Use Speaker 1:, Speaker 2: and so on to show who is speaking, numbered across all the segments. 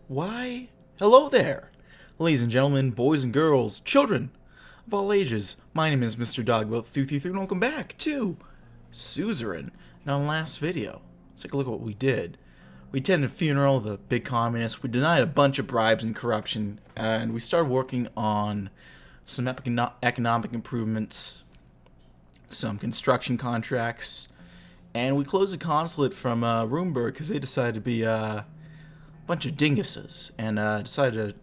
Speaker 1: Why, hello there, ladies and gentlemen, boys and girls, children of all ages. My name is Mr. Dogboat333 and welcome back to Suzerain. Now, in the last video, let's take a look at what we did. We attended a funeral of a big communist, we denied a bunch of bribes and corruption, and we started working on some economic improvements, some construction contracts, and we closed the consulate from Roomberg because they decided to be bunch of dinguses and decided to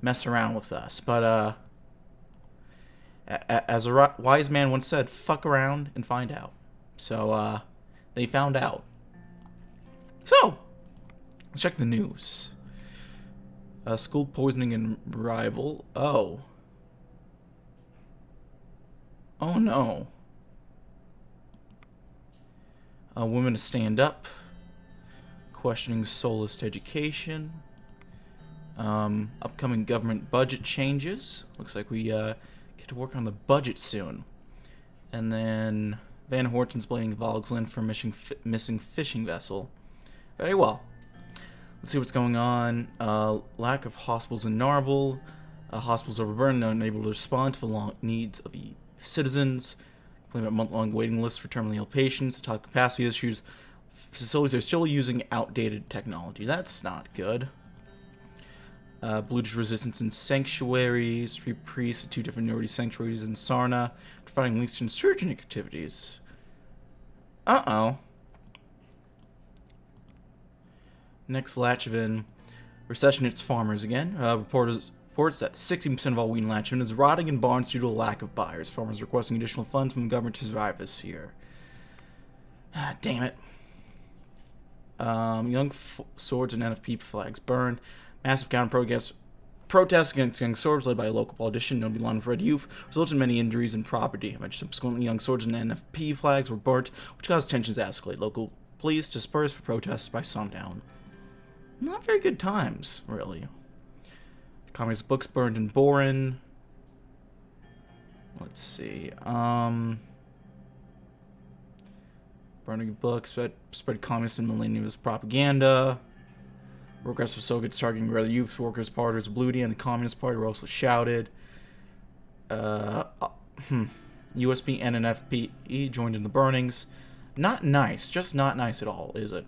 Speaker 1: mess around with us. But as a wise man once said, fuck around and find out. So they found out. So let's check the news. School poisoning and rival. Oh no. Women to stand up. Questioning socialist education. Upcoming government budget changes. Looks like we get to work on the budget soon. And then Van Horten's blaming Volksland for missing fishing vessel. Very well. Let's see what's going on. Lack of hospitals in Narbel. Hospitals overburdened, unable to respond to the needs of the citizens. Claim about month-long waiting lists for terminally ill patients. Top capacity issues. Facilities are still using outdated technology. That's not good. Bluish resistance in sanctuaries. 3 priests at 2 different minority sanctuaries in Sarna. Providing links to insurgent activities. Uh-oh. Next, Latchavin. Recession hits farmers again. Reports that 60% of all wheat in Latchavin is rotting in barns due to a lack of buyers. Farmers requesting additional funds from the government to survive this year. Damn it. Young swords and NFP flags burned. Massive protests against young swords led by a local politician known to be Line of Red Youth resulted in many injuries and property damage. Subsequently, young swords and NFP flags were burnt, which caused tensions to escalate. Local police dispersed for protests by sundown. Not very good times, really. Communist books burned in Boren. Let's see. Burning books that spread communist and millennialist propaganda. Regressive Soviets targeting Red Youth, Workers' Party, Blue and the Communist Party were also shouted. USB and NFP joined in the burnings. Not nice. Just not nice at all, is it?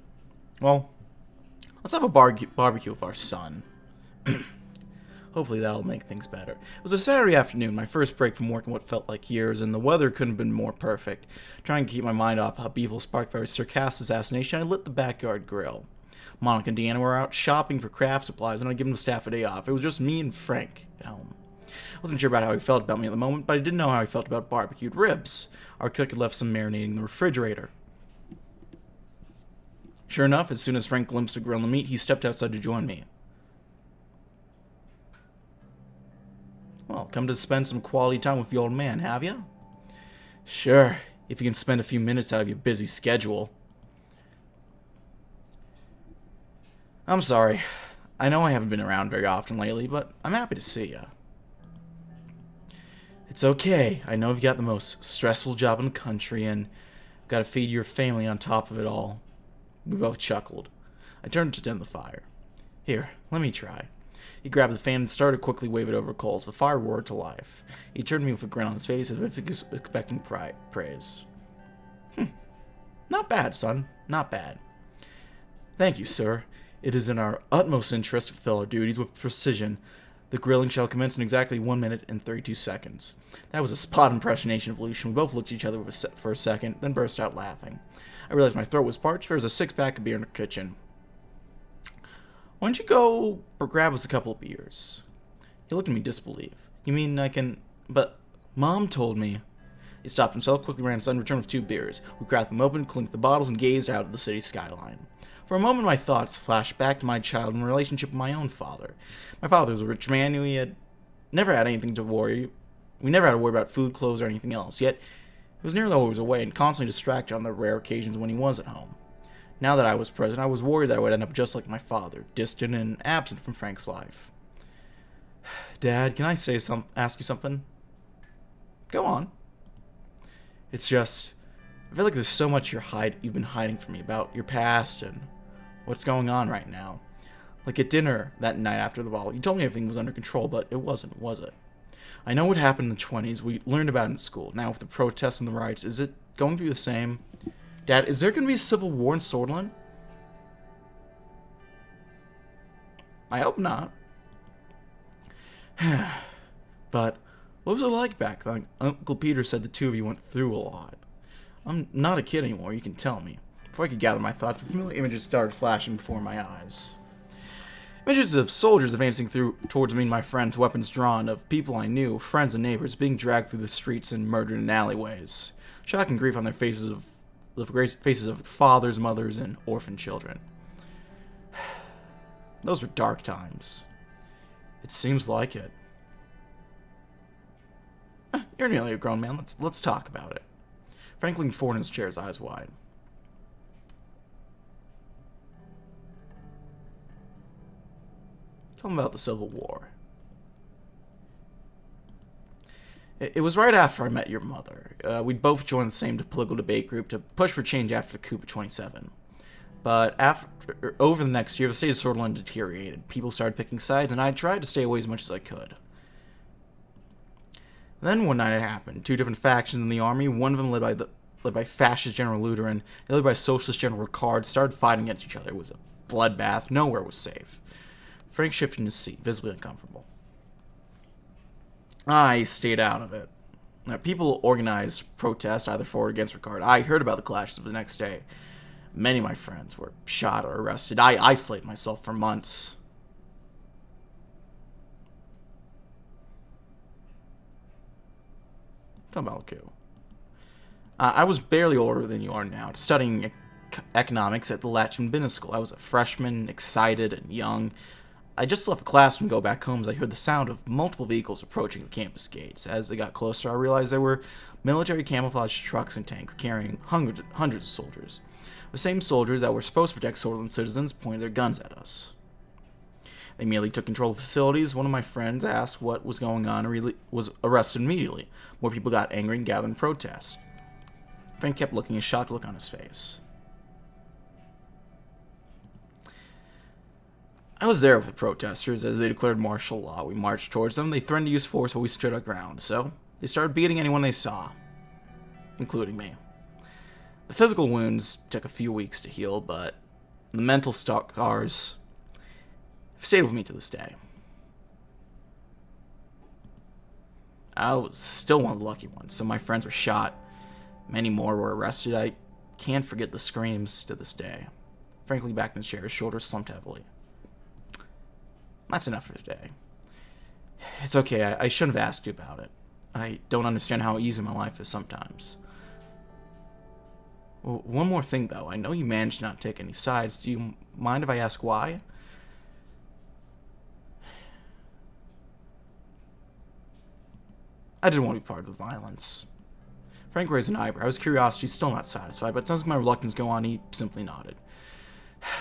Speaker 1: Well, let's have a barbecue with our son. Hopefully that'll make things better. It was a Saturday afternoon, my first break from work in what felt like years, and the weather couldn't have been more perfect. Trying to keep my mind off upheaval sparked by a sarcastic assassination, I lit the backyard grill. Monica and Deanna were out shopping for craft supplies, and I'd given the staff a day off. It was just me and Frank at home. I wasn't sure about how he felt about me at the moment, but I didn't know how he felt about barbecued ribs. Our cook had left some marinating in the refrigerator. Sure enough, as soon as Frank glimpsed the grill and the meat, he stepped outside to join me. Well, come to spend some quality time with the old man, have you? Sure, if you can spend a few minutes out of your busy schedule. I'm sorry. I know I haven't been around very often lately, but I'm happy to see you. It's okay. I know you've got the most stressful job in the country, and got to feed your family on top of it all. We both chuckled. I turned to tend the fire. Here, let me try. He grabbed the fan and started to quickly wave it over coals. The fire roared to life. He turned to me with a grin on his face as if he was expecting praise. Not bad, son. Not bad. Thank you, sir. It is in our utmost interest to fulfill our duties with precision. The grilling shall commence in exactly 1 minute and 32 seconds. That was a spot impersonation of Lucian. We both looked at each other for a second, then burst out laughing. I realized my throat was parched. There was a 6-pack of beer in the kitchen. Why don't you go grab us a couple of beers? He looked at me disbelief. You mean I can... But Mom told me... He stopped himself, quickly ran inside and returned with 2 beers. We cracked them open, clinked the bottles, and gazed out at the city skyline. For a moment, my thoughts flashed back to my childhood and relationship with my own father. My father was a rich man who had never had anything to worry. We never had to worry about food, clothes, or anything else. Yet, he was nearly always away and constantly distracted on the rare occasions when he was at home. Now that I was present, I was worried that I would end up just like my father, distant and absent from Frank's life. Dad, can I ask you something? Go on. It's just, I feel like there's so much you've been hiding from me about your past and what's going on right now. Like at dinner that night after the ball, you told me everything was under control, but it wasn't, was it? I know what happened in the 20s. We learned about it in school. Now with the protests and the riots, is it going to be the same? Dad, is there going to be a civil war in Swordland? I hope not. But what was it like back then? Uncle Peter said the two of you went through a lot. I'm not a kid anymore, you can tell me. Before I could gather my thoughts, familiar images started flashing before my eyes. Images of soldiers advancing towards me and my friends, weapons drawn, of people I knew, friends and neighbors, being dragged through the streets and murdered in alleyways. Shock and grief on their faces of fathers, mothers, and orphan children. Those were dark times. It seems like it. You're nearly a grown man. Let's talk about it. Frank leaned forward in his chair, his eyes wide. Tell him about the Civil War. It was right after I met your mother. We'd both joined the same political debate group to push for change after the coup of 27. But over the next year, the state of Swordland deteriorated. People started picking sides, and I tried to stay away as much as I could. Then one night it happened. Two different factions in the army, one of them led by fascist General Lutheran, the other by socialist General Ricard, started fighting against each other. It was a bloodbath. Nowhere was safe. Frank shifted in his seat, visibly uncomfortable. I stayed out of it. People organized protests either for or against Ricard. I heard about the clashes the next day. Many of my friends were shot or arrested. I isolated myself for months. Tell me about the coup. I was barely older than you are now, studying economics at the Latchman Business School. I was a freshman, excited and young. I just left the classroom to go back home as I heard the sound of multiple vehicles approaching the campus gates. As they got closer, I realized there were military camouflage trucks and tanks carrying hundreds of soldiers. The same soldiers that were supposed to protect Swordland citizens pointed their guns at us. They immediately took control of facilities. One of my friends asked what was going on and was arrested immediately. More people got angry and gathered in protest. Frank kept looking, a shocked look on his face. I was there with the protesters as they declared martial law. We marched towards them. They threatened to use force while we stood our ground, so they started beating anyone they saw, including me. The physical wounds took a few weeks to heal, but the mental scars have stayed with me to this day. I was still one of the lucky ones. Some of my friends were shot. Many more were arrested. I can't forget the screams to this day. Frank leaned back in his chair, his shoulders slumped heavily. That's enough for today. It's okay, I shouldn't have asked you about it. I don't understand how easy my life is sometimes. Well, one more thing, though. I know you managed not to take any sides. Do you mind if I ask why? I didn't want to be part of the violence. Frank raised an eyebrow. His curiosity still not satisfied, but since my reluctance go on, he simply nodded.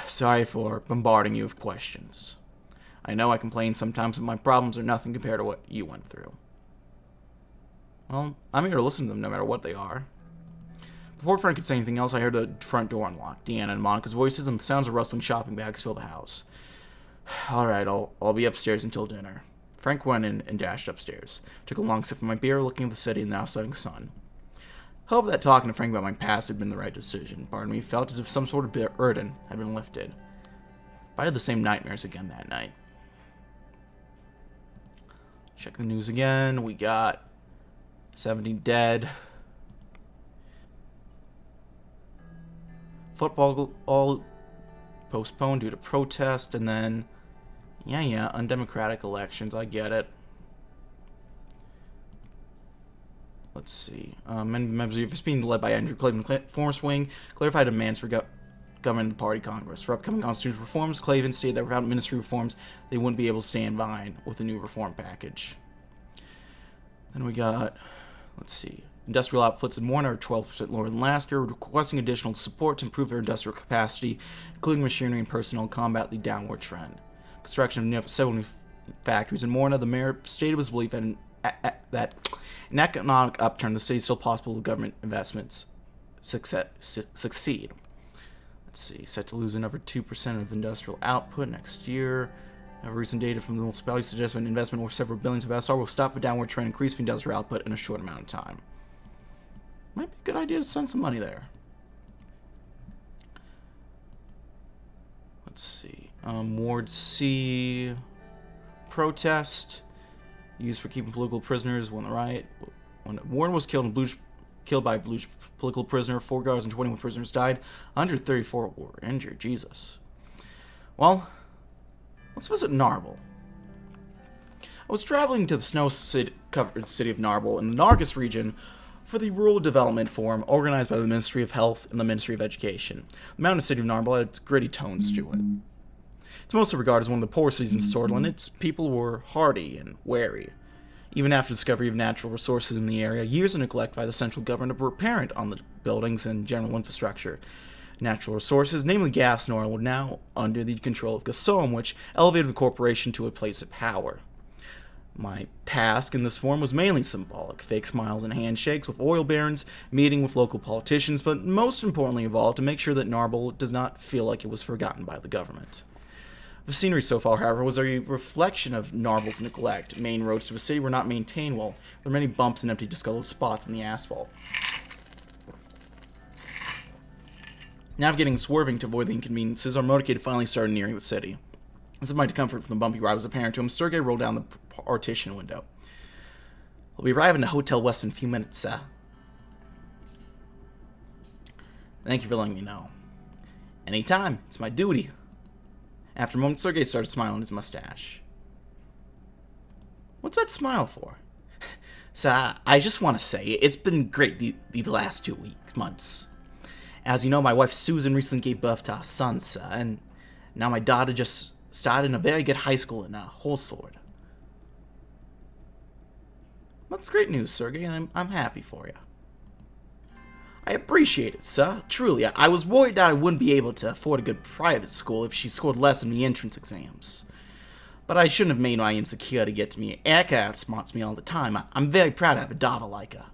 Speaker 1: Sorry for bombarding you with questions. I know I complain sometimes, but my problems are nothing compared to what you went through. Well, I'm here to listen to them no matter what they are. Before Frank could say anything else, I heard the front door unlock. Deanna and Monica's voices and the sounds of rustling shopping bags fill the house. Alright, I'll be upstairs until dinner. Frank went in and dashed upstairs. Took a long sip of my beer, looking at the city and the now setting sun. Hope that talking to Frank about my past had been the right decision. Part of me felt as if some sort of burden had been lifted. But I had the same nightmares again that night. Check the news again. We got 70 dead. Football all postponed due to protest, and then, yeah, undemocratic elections. I get it. Let's see. Many members of the being led by Andrew Clavin, former swing, clarified demands for government and party Congress. For upcoming constitutional reforms, Clavin stated that without ministry reforms, they wouldn't be able to stand by with a new reform package. Then we got, let's see. Industrial outputs in Warner are 12% lower than last year, requesting additional support to improve their industrial capacity, including machinery and personnel, to combat the downward trend. Construction of several new factories in Morna, the mayor stated his belief that an economic upturn in the city is still possible if government investments succeed. Let's see, set to lose another 2% of industrial output next year. Recent data from the municipality suggests an investment worth several billions of SR will stop the downward trend, increase the industrial output in a short amount of time. Might be a good idea to send some money there. Let's see. Ward C. Protest. Used for keeping political prisoners when the riot. When Warren was killed by a blue political prisoner, 4 guards and 21 prisoners died. 134 were injured. Jesus. Well, let's visit Narbel. I was traveling to the snow-covered city of Narbel in the Nargis region for the Rural Development Forum organized by the Ministry of Health and the Ministry of Education. The mountain city of Narbel had its gritty tones to it. It's mostly regarded as one of the poor cities in Sordland. Its people were hardy and wary. Even after the discovery of natural resources in the area, years of neglect by the central government were apparent on the buildings and general infrastructure. Natural resources, namely gas and oil, were now under the control of Gassom, which elevated the corporation to a place of power. My task in this forum was mainly symbolic, fake smiles and handshakes with oil barons, meeting with local politicians, but most importantly of all, to make sure that Narbel does not feel like it was forgotten by the government. The scenery so far, however, was a reflection of Narbel's neglect. Main roads to the city were not maintained well. There were many bumps and empty, discolored spots in the asphalt. Navigating and swerving to avoid the inconveniences, our motorcade finally started nearing the city. As if my discomfort from the bumpy ride was apparent to him, Sergei rolled down the partition window. "We'll be arriving at Hotel West in a few minutes, sir." "Thank you for letting me know." "Anytime. It's my duty." After a moment, Sergei started smiling his mustache. "What's that smile for?" "Sir, I just want to say, it's been great the last 2 months. As you know, my wife Susan recently gave birth to our son, sir, and now my daughter just started in a very good high school in Holsford." "That's great news, Sergei, and I'm happy for you." "I appreciate it, sir. Truly, I was worried that I wouldn't be able to afford a good private school if she scored less in the entrance exams. But I shouldn't have made my insecurity get to me. Erica outsmarts me all the time. I'm very proud to have a daughter like her."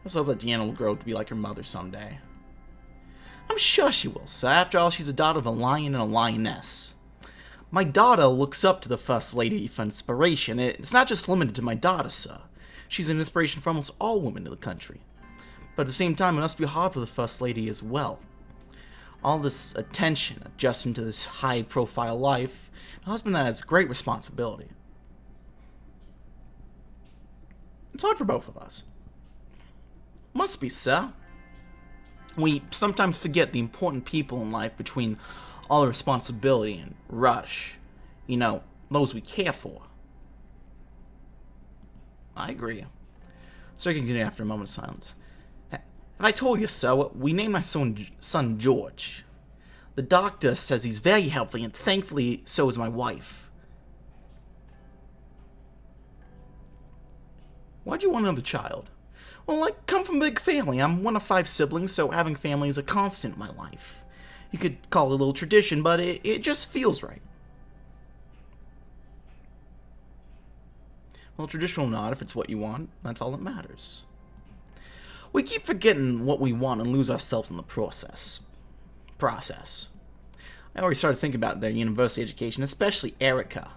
Speaker 1: "Let's hope that Deanna will grow up to be like her mother someday." "I'm sure she will, sir. After all, she's a daughter of a lion and a lioness. My daughter looks up to the First Lady for inspiration. It's not just limited to my daughter, sir. She's an inspiration for almost all women in the country. But at the same time, it must be hard for the First Lady as well. All this attention, adjusting to this high-profile life, a husband that has great responsibility. It's hard for both of us." "Must be, sir. We sometimes forget the important people in life between all the responsibility and rush. You know, those we care for." "I agree." So he continued after a moment of silence. "Have I told you, sir, we named my son George. The doctor says he's very healthy, and thankfully so is my wife." "Why'd you want another child?" "Well, I come from a big family. I'm one of 5 siblings, so having family is a constant in my life. You could call it a little tradition, but it just feels right." "Well, traditional or not, if it's what you want, that's all that matters." "We keep forgetting what we want and lose ourselves in the process. I already started thinking about their university education, especially Erica.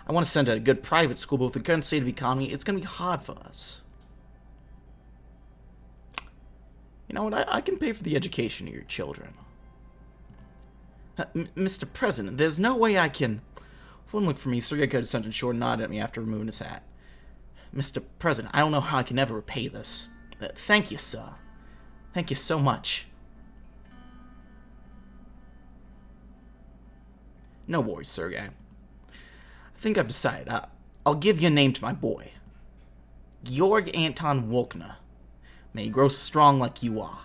Speaker 1: I want to send her to a good private school, but with the current state of the economy, it's going to be hard for us." "You know what, I can pay for the education of your children." Mr. President, there's no way I can..." Wouldn't look for me, Sergei cut his sentence short and nodded at me after removing his hat. "Mr. President, I don't know how I can ever repay this. Thank you, sir. Thank you so much." "No worries, Sergei. I think I've decided. I'll give your name to my boy. Georg Anton Wolkner. May he grow strong like you are."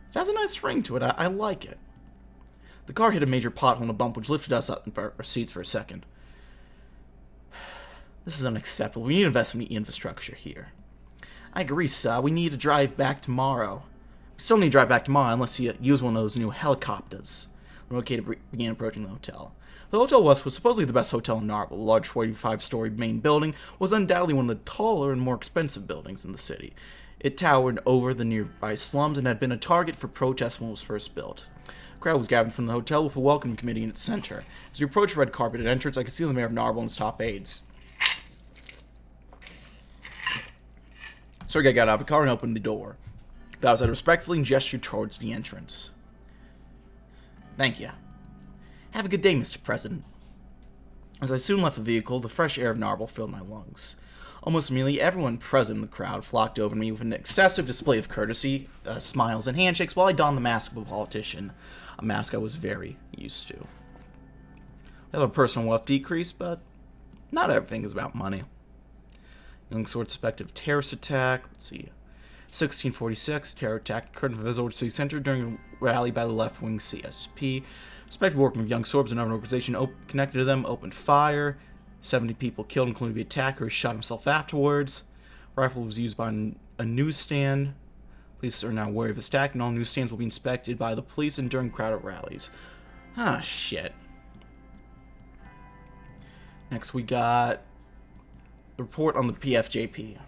Speaker 1: It has a nice ring to it. I like it. The car hit a major pothole in a bump, which lifted us up in our seats for a second. "This is unacceptable. We need to invest in the infrastructure here." "I agree, sir. We need to drive back tomorrow." "We still need to drive back tomorrow unless you use one of those new helicopters." The motorcade began approaching the hotel. The Hotel West was supposedly the best hotel in Narbel. The large 45-story main building was undoubtedly one of the taller and more expensive buildings in the city. It towered over the nearby slums and had been a target for protests when it was first built. A crowd was gathered from the hotel with a welcome committee in its center. As we approached the red carpeted entrance, I could see the mayor of Narbel and his top aides. Sergei got out of the car and opened the door. That was respectfully and gestured towards the entrance. Thank you. Have a good day, Mr. President. As I soon left the vehicle, the fresh air of Narbel filled my lungs. Almost immediately, everyone present in the crowd flocked over me with an excessive display of courtesy, smiles, and handshakes while I donned the mask of a politician, a mask I was very used to. I have a personal wealth decrease, but not everything is about money. Young sword suspected of terrorist attack. Let's see. 1646, terror attack occurred in the Vizor City Center during a rally by the left-wing CSP. Suspected working with young swords and another organization connected to them opened fire. 70 people killed, including the attacker who shot himself afterwards. Rifle was used by a newsstand. Police are now wary of this attack, and all newsstands will be inspected by the police and during crowded rallies. Ah, shit. Next, we got the report on the PFJP.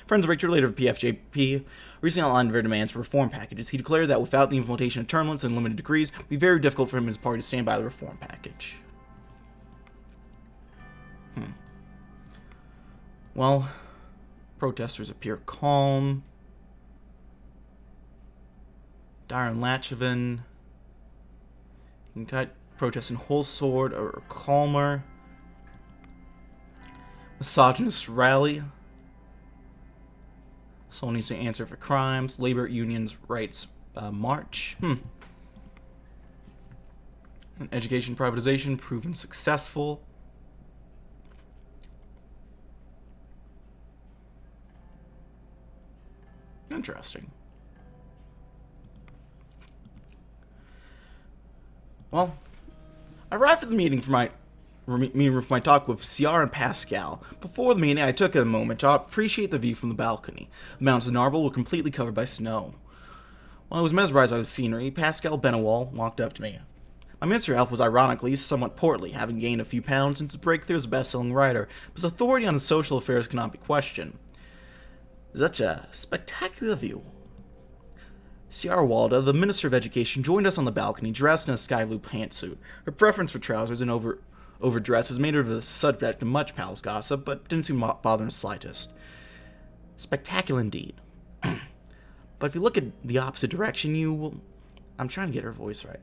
Speaker 1: Friends of Victor, leader of PFJP, recently outlined their demands for reform packages. He declared that without the implementation of term limits and limited degrees, it would be very difficult for him and his party to stand by the reform package. Well, protesters appear calm. Dyer and Latchavin. Protest in whole sword or calmer. Misogynist rally. Someone needs to answer for crimes. Labor unions rights march. And education privatization proven successful. Interesting. Well, I arrived at the meeting for my talk with CR and Pascal. Before the meeting, I took a moment to appreciate the view from the balcony. The mountains of Narbel were completely covered by snow. While I was mesmerized by the scenery, Pascal Benawal walked up to me. My Minister of Health was ironically somewhat portly, having gained a few pounds since his breakthrough as a best-selling writer, but his authority on his social affairs cannot be questioned. Such a spectacular view. Ciara Walda, the Minister of Education, joined us on the balcony, dressed in a sky blue pantsuit. Her preference for trousers and overdress has made her the subject of much palace gossip, but didn't seem to bother in the slightest. Spectacular indeed. But if you look at the opposite direction, you will... I'm trying to get her voice right. I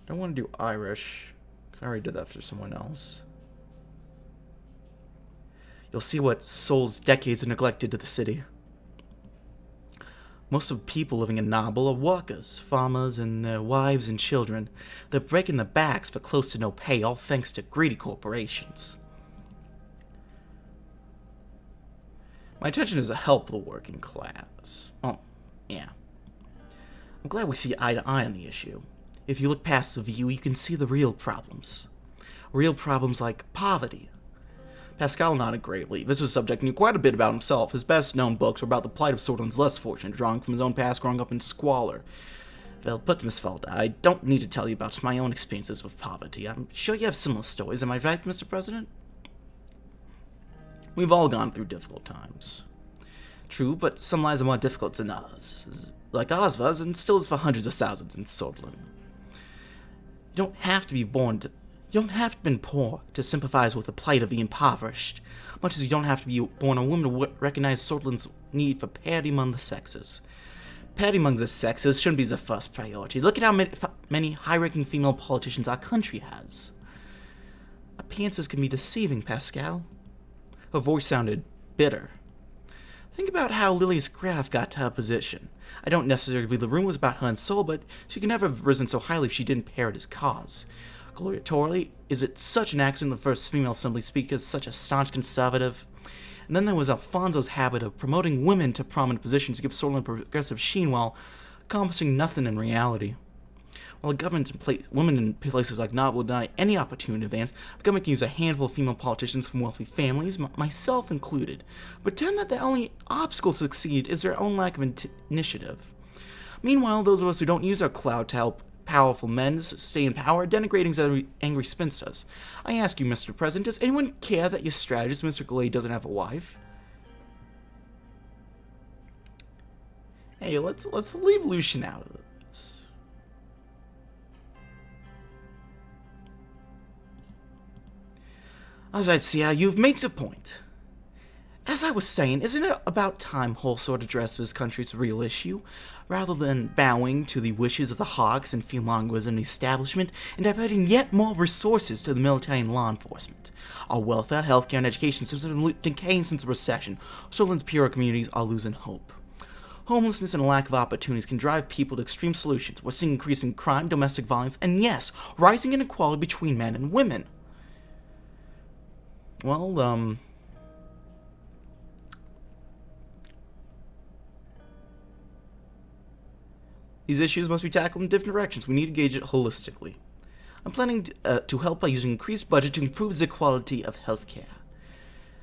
Speaker 1: don't want to do Irish, because I already did that for someone else. You'll see what souls decades have neglected to the city. Most of the people living in Narbel are workers, farmers, and their wives and children. They're breaking their backs for close to no pay, all thanks to greedy corporations. My intention is to help the working class. Oh, yeah. I'm glad we see eye to eye on the issue. If you look past the view, you can see the real problems. Real problems like poverty. Pascal nodded gravely. This was a subject he knew quite a bit about himself. His best-known books were about the plight of Sortland's less fortunate, drawing from his own past growing up in squalor. Well, but Miss Felda, I don't need to tell you about my own experiences with poverty. I'm sure you have similar stories, am I right, Mr. President? We've all gone through difficult times. True, but some lives are more difficult than ours. Like ours was, and still is for hundreds of thousands in Sortland. You don't have to be poor to sympathize with the plight of the impoverished, much as you don't have to be born a woman to recognize Sortland's need for parity among the sexes. Parity among the sexes shouldn't be the first priority. Look at how many high-ranking female politicians our country has. Appearances can be deceiving, Pascal. Her voice sounded bitter. Think about how Lilias Graf got to her position. I don't necessarily believe the rumors about her and soul, but she could never have risen so highly if she didn't parrot his cause. Gloria Torley, is it such an accident the first female assembly speaker is such a staunch conservative? And then there was Alfonso's habit of promoting women to prominent positions to give Sortland a progressive sheen while accomplishing nothing in reality. While the government women in places like Narbel deny any opportunity to advance, the government can use a handful of female politicians from wealthy families, myself included, pretend that the only obstacle to succeed is their own lack of initiative. Meanwhile, those of us who don't use our clout to help powerful men stay in power, denigrating angry spinsters. I ask you, Mr. President, does anyone care that your strategist, Mr. Glade, doesn't have a wife? Hey, let's leave Lucian out of this. Alright, Sia, you've made your point. As I was saying, isn't it about time Holsword addressed this country's real issue, rather than bowing to the wishes of the hawks and fearmongers in the establishment and diverting yet more resources to the military and law enforcement? Our welfare, healthcare, and education systems have been decaying since the recession. Solon's poorer communities are losing hope. Homelessness and a lack of opportunities can drive people to extreme solutions. We're seeing increasing crime, domestic violence, and yes, rising inequality between men and women. Well, these issues must be tackled in different directions. We need to gauge it holistically. I'm planning to help by using increased budget to improve the quality of healthcare.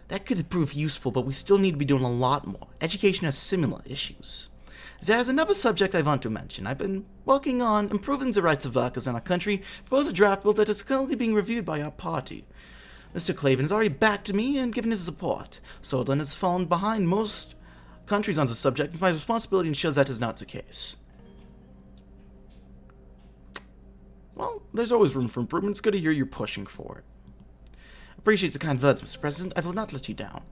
Speaker 1: That could prove useful, but we still need to be doing a lot more. Education has similar issues. There's another subject I want to mention. I've been working on improving the rights of workers in our country, propose a draft bill that is currently being reviewed by our party. Mr. Clavin has already backed me and given his support. Sordlin has fallen behind most countries on the subject. It's my responsibility to ensure that is not the case. Well, there's always room for improvement. It's good to hear you're pushing for it. Appreciate the kind words, Mr. President. I will not let you down.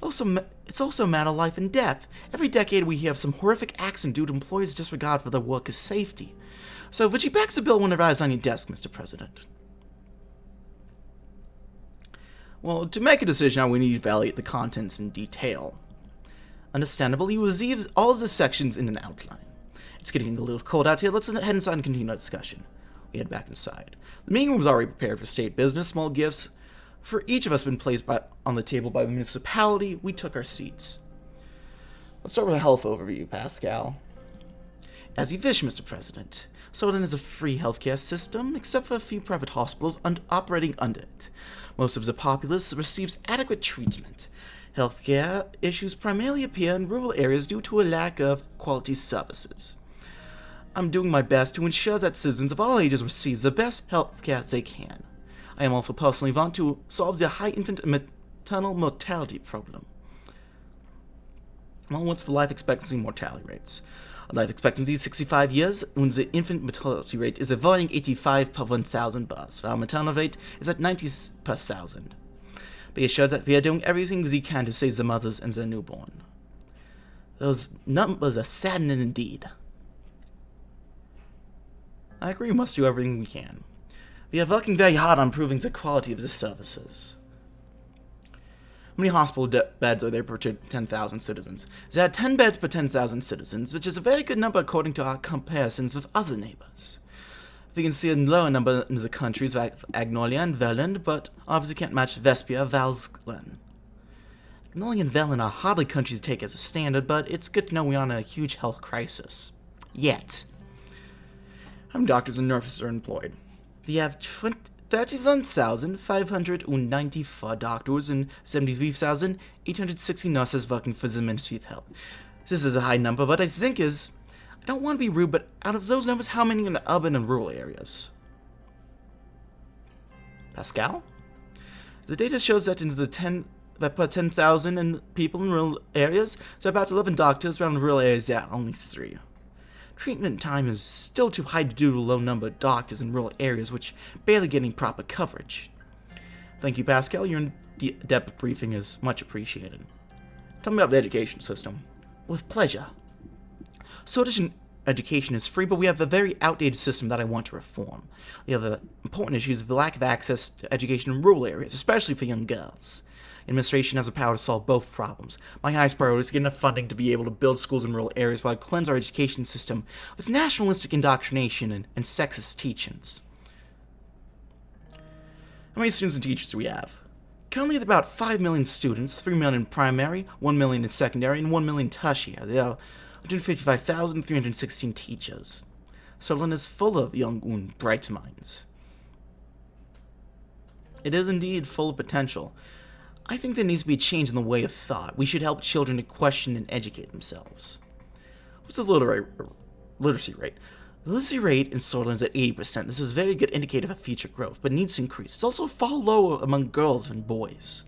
Speaker 1: It's also a matter of life and death. Every decade we hear of some horrific accident due to employees' disregard for their workers' safety. So, would you back the bill when it arrives on your desk, Mr. President? Well, to make a decision, we need to evaluate the contents in detail. Understandably, we receive all the sections in an outline. It's getting a little cold out here. Let's head inside and continue our discussion. We head back inside. The meeting room was already prepared for state business. Small gifts for each of us have been placed on the table by the municipality. We took our seats. Let's start with a health overview, Pascal. As you wish, Mr. President. Soden is a free healthcare system, except for a few private hospitals operating under it. Most of the populace receives adequate treatment. Healthcare issues primarily appear in rural areas due to a lack of quality services. I'm doing my best to ensure that citizens of all ages receive the best healthcare they can. I am also personally want to solve the high infant and maternal mortality problem. Well, what's the life expectancy and mortality rates? Life expectancy is 65 years, and the infant mortality rate is a worrying 85 per 1,000 births. Our maternal rate is at 90 per 1,000. Be assured that we are doing everything we can to save the mothers and their newborn. Those numbers are saddening indeed. I agree we must do everything we can. We are working very hard on improving the quality of the services. How many hospital beds are there per 10,000 citizens? There are 10 beds per 10,000 citizens, which is a very good number according to our comparisons with other neighbors. We can see a lower number in the countries like Agnolia and Veland, but obviously can't match Vespia, Valsglen. Agnolia and Veland are hardly countries to take as a standard, but it's good to know we are in a huge health crisis. Yet. How many doctors and nurses are employed? We have 31,594 doctors and 73,860 nurses working for the Ministry of Health. This is a high number, but I think I don't want to be rude, but out of those numbers, how many in the urban and rural areas? Pascal? The data shows that per 10,000 people in rural areas, there are about 11 doctors, around rural areas, there are only 3. Treatment time is still too high due to a low number of doctors in rural areas, which barely getting proper coverage. Thank you, Pascal. Your in-depth briefing is much appreciated. Tell me about the education system. With pleasure. Swedish education is free, but we have a very outdated system that I want to reform. The other important issue is the lack of access to education in rural areas, especially for young girls. Administration has the power to solve both problems. My highest priority is to get enough funding to be able to build schools in rural areas while cleanse our education system of its nationalistic indoctrination and sexist teachings. How many students and teachers do we have? Currently, there are about 5 million students, 3 million in primary, 1 million in secondary, and 1 million in tertiary. There are 155,316 teachers. Sutherland is full of young and bright minds. It is indeed full of potential. I think there needs to be a change in the way of thought. We should help children to question and educate themselves. What's the literacy rate? The literacy rate in Switzerland is at 80%. This is a very good indicator of future growth, but needs to increase. It's also far lower among girls than boys.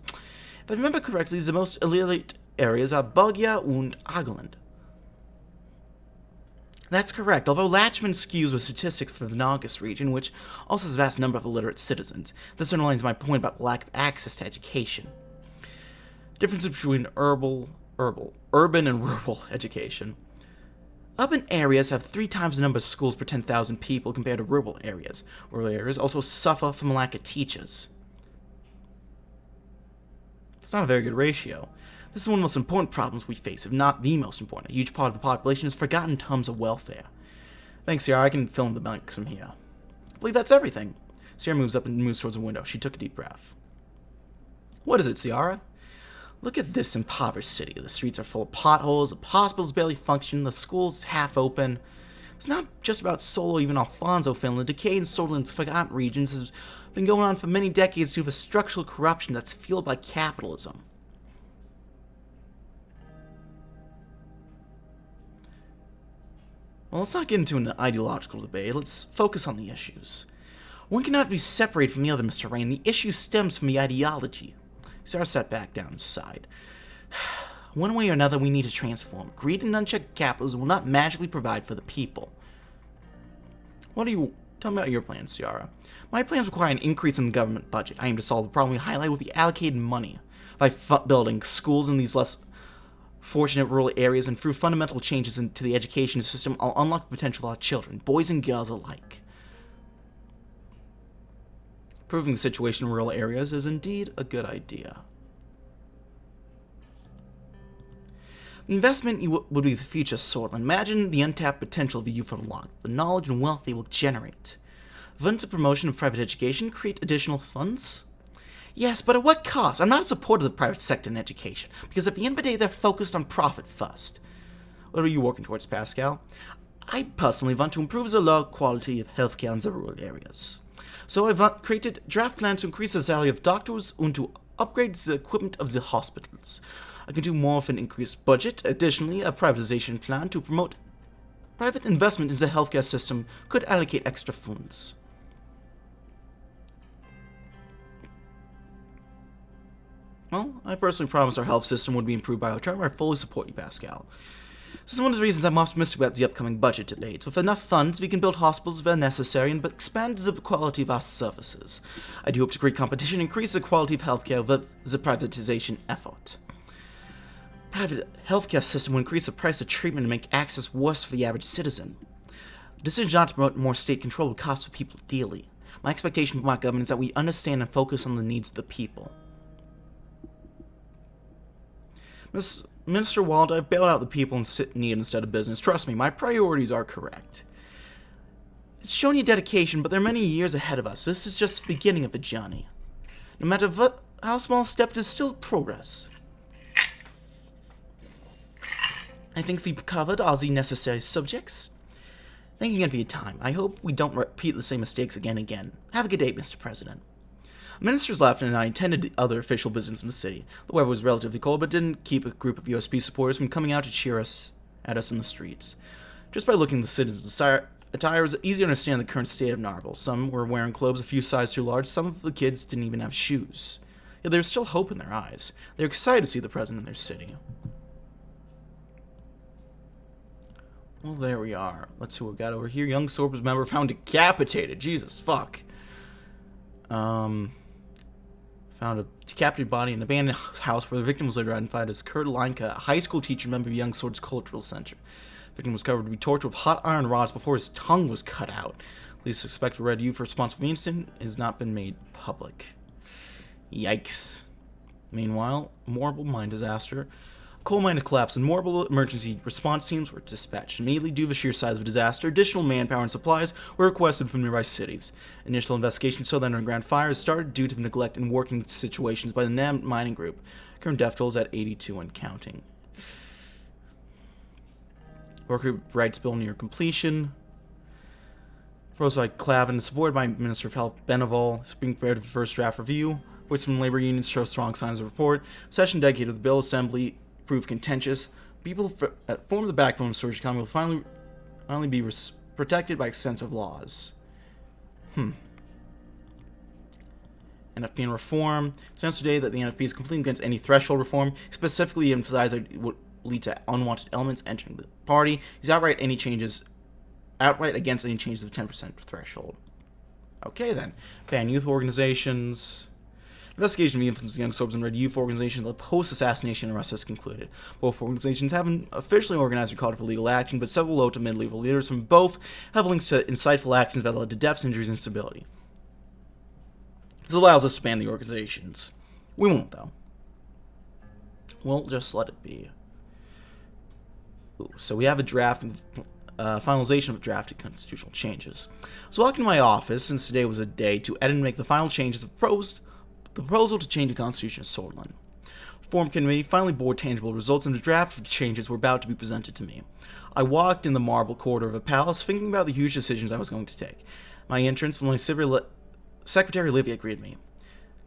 Speaker 1: If I remember correctly, the most elite areas are Belgia and Ageland. That's correct, although Latchman skews with statistics for the Naugus region, which also has a vast number of illiterate citizens. This underlines my point about lack of access to education. Differences between urban and rural education. Urban areas have 3 times the number of schools per 10,000 people compared to rural areas. Rural areas also suffer from a lack of teachers. It's not a very good ratio. This is one of the most important problems we face, if not the most important. A huge part of the population is forgotten in terms of welfare. Thanks, Sierra. I can fill in the blanks from here. I believe that's everything. Sierra moves up and moves towards the window. She took a deep breath. What is it, Sierra? Look at this impoverished city. The streets are full of potholes, the hospitals barely function, the schools half open. It's not just about Solo, even Alfonso family. The decay in Solo's forgotten regions has been going on for many decades due to structural corruption that's fueled by capitalism. Well, let's not get into an ideological debate. Let's focus on the issues. One cannot be separated from the other, Mr. Rain. The issue stems from the ideology. Sarah sat back down and sighed. One way or another, we need to transform. Greed and unchecked capitalism will not magically provide for the people. Tell me about your plans, Ciara. My plans require an increase in the government budget. I aim to solve the problem we highlight with the allocated money. By building schools in these less fortunate rural areas and through fundamental changes into the education system, I'll unlock the potential of our children, boys and girls alike. Improving the situation in rural areas is indeed a good idea. The investment would be the future sword. Imagine the untapped potential of the youth unlocked, the knowledge and wealth they will generate. Funds of promotion of private education create additional funds? Yes, but at what cost? I'm not a supporter of the private sector in education, because at the end of the day, they're focused on profit first. What are you working towards, Pascal? I personally want to improve the low quality of healthcare in the rural areas. So I've created draft plans to increase the salary of doctors and to upgrade the equipment of the hospitals. I can do more with an increased budget. Additionally, a privatization plan to promote private investment in the healthcare system could allocate extra funds. Well, I personally promised our health system would be improved by our term. I fully support you, Pascal. This is one of the reasons I'm optimistic about the upcoming budget debates. With enough funds, we can build hospitals where necessary and expand the quality of our services. I do hope to create competition and increase the quality of healthcare with the privatization effort. Private healthcare system will increase the price of treatment and make access worse for the average citizen. The decision not to promote more state control will cost the people dearly. My expectation from our government is that we understand and focus on the needs of the people. Minister Wald, I've bailed out the people in need instead of business. Trust me, my priorities are correct. It's shown you dedication, but there are many years ahead of us. This is just the beginning of the journey. No matter how small a step, it is still progress. I think we've covered all the necessary subjects. Thank you again for your time. I hope we don't repeat the same mistakes again and again. Have a good day, Mr. President. Ministers left and I attended the other official business in the city. The weather was relatively cold, but didn't keep a group of USP supporters from coming out to cheer at us in the streets. Just by looking at the citizens' attire, it was easy to understand the current state of Narbel. Some were wearing clothes a few sizes too large, some of the kids didn't even have shoes. Yet there was still hope in their eyes. They were excited to see the president in their city. Well, there we are. Let's see what we got over here. Young Sorbus member found decapitated. Jesus, fuck. Found a decapitated body in an abandoned house where the victim was later identified as Kurt Leinka, a high school teacher member of Young Sword's Cultural Center. The victim was covered to be tortured with hot iron rods before his tongue was cut out. Police suspect Red Youth responsible for the incident has not been made public. Yikes. Meanwhile, Morbel mine disaster. Coal mine collapsed and Morbel emergency response teams were dispatched. Immediately due to the sheer size of the disaster, additional manpower and supplies were requested from nearby cities. Initial investigation showed that underground fires started due to neglect in working situations by the NAM mining group. Current death tolls at 82 and counting. Worker rights bill near completion. Proposed by Clavin, supported by Minister of Health Beneval. It's being prepared for first draft review. Voices from labor unions show strong signs of report. Session dedicated to the bill assembly proved contentious. People that form the backbone of the storage economy will finally be protected by extensive laws. NFP and reform. It stands today that the NFP is completely against any threshold reform, specifically emphasized that it would lead to unwanted elements entering the party. He's outright against any changes of 10% threshold. Okay then. Ban youth organizations. Investigation of the influence of young Sorbs and Red Youth organizations, the post-assassination arrest has concluded. Both organizations haven't officially organized or called for legal action, but several low to mid-level leaders from both have links to insightful actions that led to deaths, injuries, and instability. This allows us to ban the organizations. We won't, though. We'll just let it be. Ooh, so we have a draft, finalization of drafted constitutional changes. So walking to my office, since today was a day to edit and make the final changes of the proposal to change the Constitution of Swordsland. Form committee finally bore tangible results, and the draft of the changes were about to be presented to me. I walked in the marble corridor of a palace, thinking about the huge decisions I was going to take. My entrance from my Secretary Livia greeted me.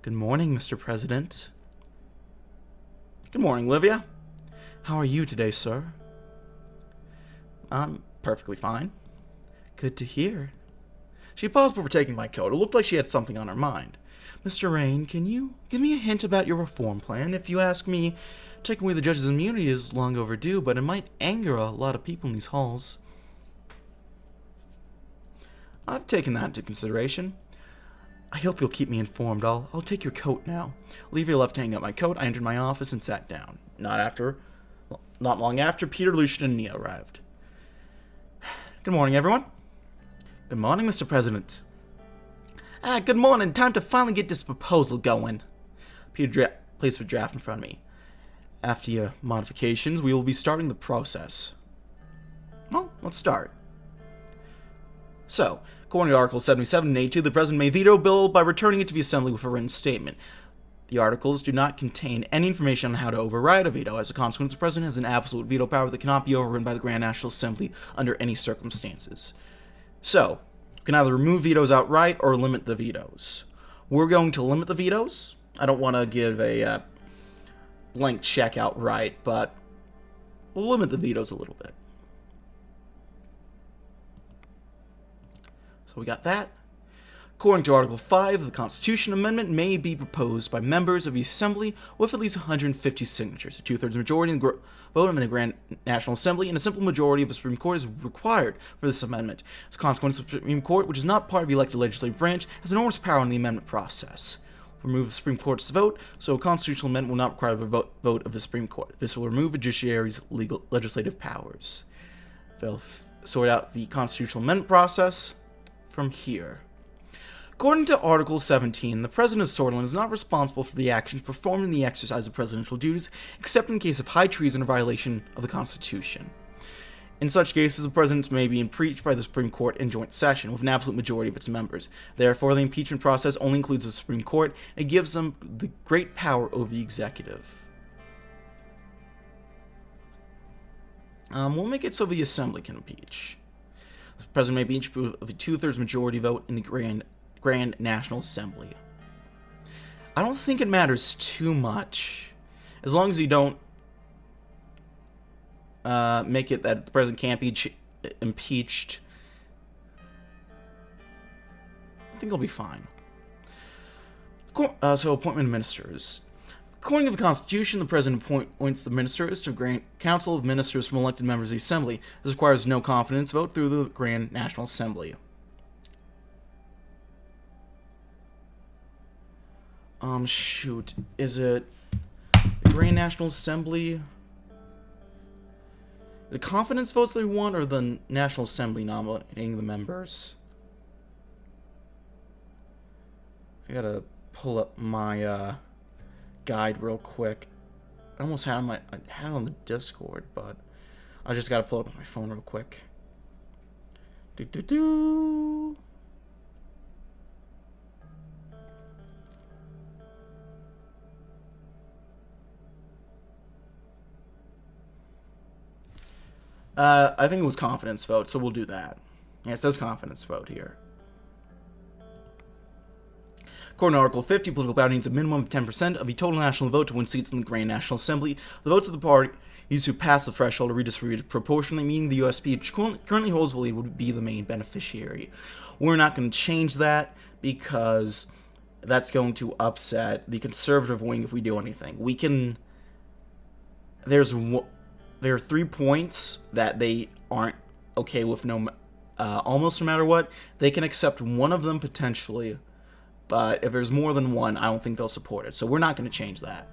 Speaker 1: "Good morning, Mr. President." "Good morning, Livia. How are you today, sir?" "I'm perfectly fine." "Good to hear." She paused before taking my coat. It looked like she had something on her mind. "Mr. Rain, can you give me a hint about your reform plan? If you ask me, taking away the judge's immunity is long overdue, but it might anger a lot of people in these halls." "I've taken that into consideration." "I hope you'll keep me informed. I'll take your coat now." Livia left to hang up my coat. I entered my office and sat down. Not long after, Peter, Lucian, and Nia arrived. "Good morning, everyone." "Good morning, Mr. President." "Good morning. Time to finally get this proposal going." Peter placed the draft in front of me. "After your modifications, we will be starting the process." Well, let's start. So, according to Articles 77 and 82, the President may veto a bill by returning it to the Assembly with a written statement. The articles do not contain any information on how to override a veto. As a consequence, the President has an absolute veto power that cannot be overridden by the Grand National Assembly under any circumstances. So, you can either remove vetoes outright or limit the vetoes. We're going to limit the vetoes. I don't want to give a blank check outright, but we'll limit the vetoes a little bit. So we got that. According to Article 5 of the Constitution, amendment may be proposed by members of the Assembly with at least 150 signatures. A two-thirds majority in the vote in the Grand National Assembly and a simple majority of the Supreme Court is required for this amendment. As a consequence, the Supreme Court, which is not part of the elected legislative branch, has enormous power in the amendment process. Remove the Supreme Court's vote, so a constitutional amendment will not require the vote of the Supreme Court. This will remove the judiciary's legislative powers. They'll sort out the constitutional amendment process from here. According to Article 17, the President of Swordsland is not responsible for the actions performed in the exercise of presidential duties, except in case of high treason or violation of the Constitution. In such cases, the President may be impeached by the Supreme Court in joint session, with an absolute majority of its members. Therefore, the impeachment process only includes the Supreme Court, and it gives them the great power over the executive. We'll make it so the Assembly can impeach. The President may be impeached with a two-thirds majority vote in the Grand National Assembly. I don't think it matters too much, as long as you don't make it that the President can't be impeached. I think it'll be fine. So, appointment of ministers. According to the Constitution, the President appoints the ministers to the Grand Council of Ministers from elected members of the Assembly. This requires no confidence vote through the Grand National Assembly. Shoot. Is it the Grand National Assembly? The confidence votes they want, or the National Assembly nominating the members? I gotta pull up my guide real quick. I almost had I had it on the Discord, but I just gotta pull it up on my phone real quick. I think it was confidence vote, so we'll do that. Yeah, it says confidence vote here. According to Article 50, political party needs a minimum of 10% of the total national vote to win seats in the Grand National Assembly. The votes of the party Users who pass the threshold are redistributed proportionally, meaning the USP, which currently holds the lead, would be the main beneficiary. We're not going to change that because that's going to upset the conservative wing if we do anything. We can... There are 3 points that they aren't okay with almost no matter what. They can accept one of them potentially, but if there's more than one, I don't think they'll support it. So we're not going to change that.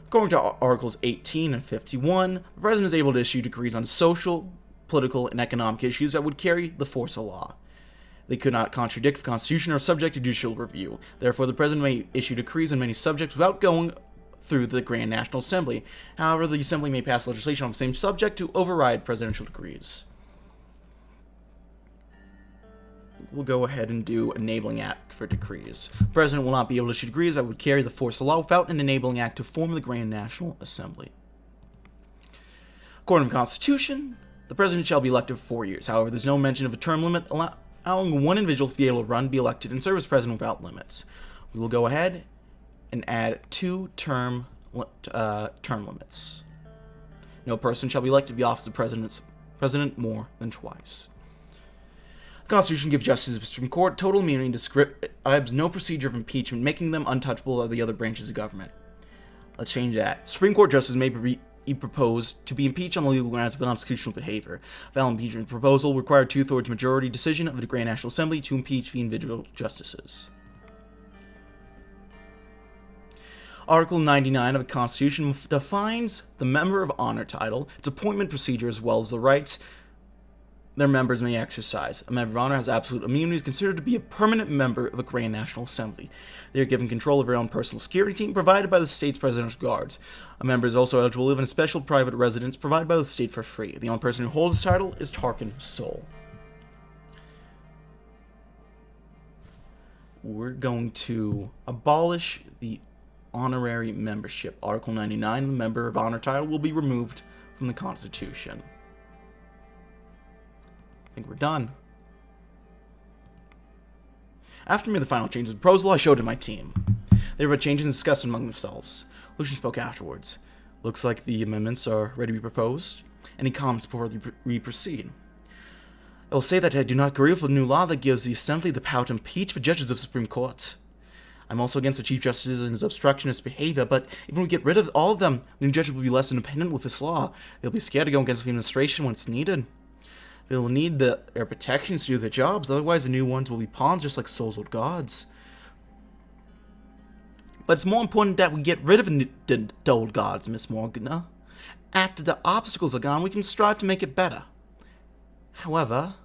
Speaker 1: According to Articles 18 and 51, the President is able to issue decrees on social, political, and economic issues that would carry the force of law. They could not contradict the Constitution or are subject to judicial review. Therefore, the President may issue decrees on many subjects without going through the Grand National Assembly. However, the Assembly may pass legislation on the same subject to override presidential decrees. We'll go ahead and do Enabling Act for decrees. The President will not be able to issue decrees that would carry the force of law without an Enabling Act to form the Grand National Assembly. According to the Constitution, the President shall be elected for 4 years. However, there's no mention of a term limit, allowing one individual to be able to run, be elected, and serve as President without limits. We will go ahead and add 2 term limits. No person shall be elected to the office of President more than twice. The Constitution gives justices of the Supreme Court total immunity and describes no procedure of impeachment, making them untouchable of the other branches of government. Let's change that. Supreme Court justices may be proposed to be impeached on the legal grounds of constitutional behavior. A valid impeachment proposal required 2/3 majority decision of the Grand National Assembly to impeach the individual justices. Article 99 of the Constitution defines the Member of Honor title, its appointment procedure, as well as the rights their members may exercise. A member of honor has absolute immunity and is considered to be a permanent member of a Grand National Assembly. They are given control of their own personal security team provided by the state's presidential guards. A member is also eligible to live in a special private residence provided by the state for free. The only person who holds this title is Tarkin Sol. We're going to abolish the honorary membership. Article 99, the Member of Honor title, will be removed from the Constitution. I think we're done. After making the final changes to the proposal, I showed it to my team. They were changes and discussed among themselves. Lucian spoke afterwards. Looks like the amendments are ready to be proposed. Any comments before we proceed? I will say that I do not agree with the new law that gives the Assembly the power to impeach the judges of the Supreme Court. I'm also against the Chief Justice and his obstructionist behavior, but even if we get rid of all of them, the new judges will be less independent with this law. They'll be scared to go against the administration when it's needed. They'll need their protections to do their jobs, otherwise the new ones will be pawns just like Sol's old gods. But it's more important that we get rid of the old gods, Miss Morgana. After the obstacles are gone, we can strive to make it better. However,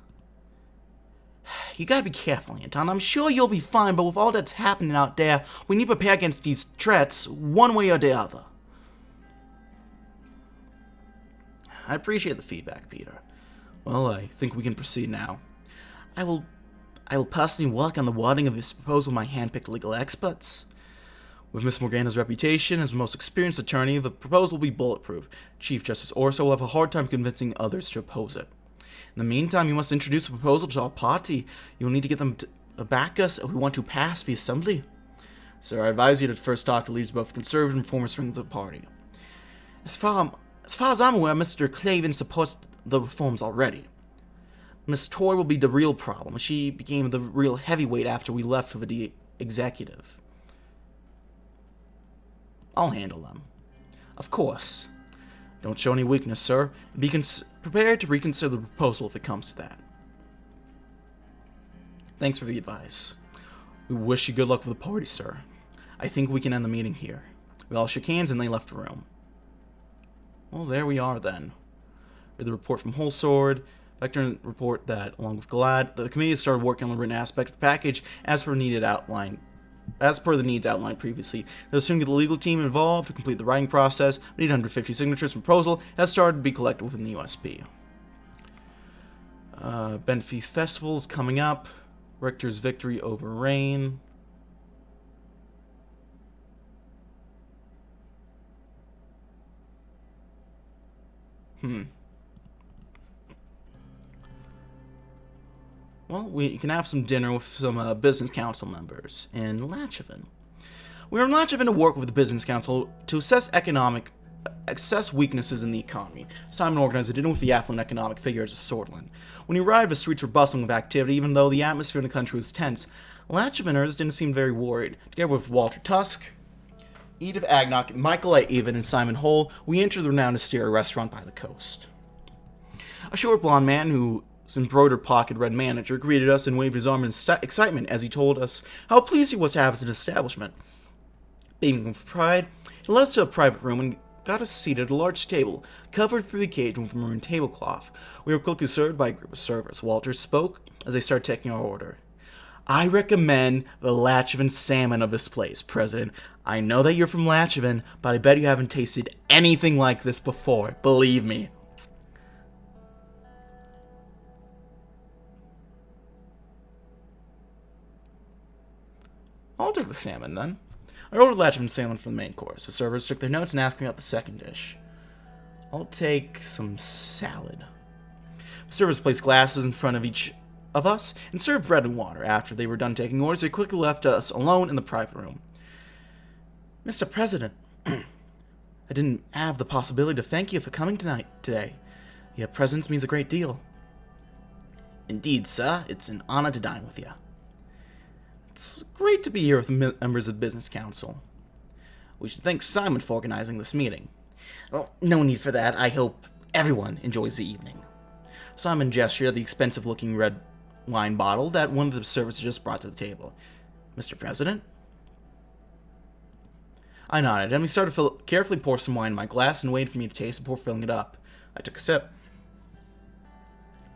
Speaker 1: you gotta be careful, Anton. I'm sure you'll be fine, but with all that's happening out there, we need to prepare against these threats one way or the other. I appreciate the feedback, Peter. Well, I think we can proceed now. I will personally work on the wording of this proposal with my hand-picked legal experts. With Miss Morgana's reputation as the most experienced attorney, the proposal will be bulletproof. Chief Justice Orso will have a hard time convincing others to oppose it. In the meantime, you must introduce a proposal to our party. You will need to get them to back us if we want to pass the Assembly. Sir, I advise you to first talk to leaders of both conservative and reformist wings of the party. As far as I'm aware, Mr. Clavin supports the reforms already. Miss Toy will be the real problem. She became the real heavyweight after we left for the executive. I'll handle them. Of course. Don't show any weakness, sir. Be prepared to reconsider the proposal if it comes to that. Thanks for the advice. We wish you good luck with the party, sir. I think we can end the meeting here. We all shook hands and they left the room. Well, there we are then. The report from Wholesword. Vector report that, along with Glad, the committee has started working on the written aspect of the package as per the needs outlined previously. They'll soon get the legal team involved to complete the writing process. We need 150 signatures from proposal has started to be collected within the USP. Benfeast Festival is coming up. Richter's victory over Rain. Well, we can have some dinner with some business council members in Latchaven. We are in Latchaven to work with the business council to assess economic assess weaknesses in the economy. Simon organized a dinner with the affluent economic figures of Swordland. When he arrived, the streets were bustling with activity, even though the atmosphere in the country was tense. Latchviners didn't seem very worried. Together with Walter Tusk, Edith Agnock, Michael A. Even, and Simon Hull, we entered the renowned Asteria restaurant by the coast. A short blond man whose embroidered pocket red manager greeted us and waved his arm in excitement as he told us how pleased he was to have us at his establishment. Beaming with pride, he led us to a private room and got us seated at a large table, covered through the occasion with a maroon tablecloth. We were quickly served by a group of servers. Walter spoke as they started taking our order. I recommend the Latchvin salmon of this place, President. I know that you're from Latchvin, but I bet you haven't tasted anything like this before. Believe me. I'll take the salmon, then. I ordered Latchvin salmon for the main course. The servers took their notes and asked me about the second dish. I'll take some salad. The servers placed glasses in front of each of us and served bread and water. After they were done taking orders, they quickly left us alone in the private room. Mr. President, I didn't have the possibility to thank you for coming today. Your presence means a great deal. Indeed, sir. It's an honor to dine with you. It's great to be here with the members of the Business Council. We should thank Simon for organizing this meeting. Well, no need for that. I hope everyone enjoys the evening. Simon gestured at the expensive-looking red wine bottle that one of the servers just brought to the table. Mr. President? I nodded, and we started to carefully pour some wine in my glass and waited for me to taste before filling it up. I took a sip.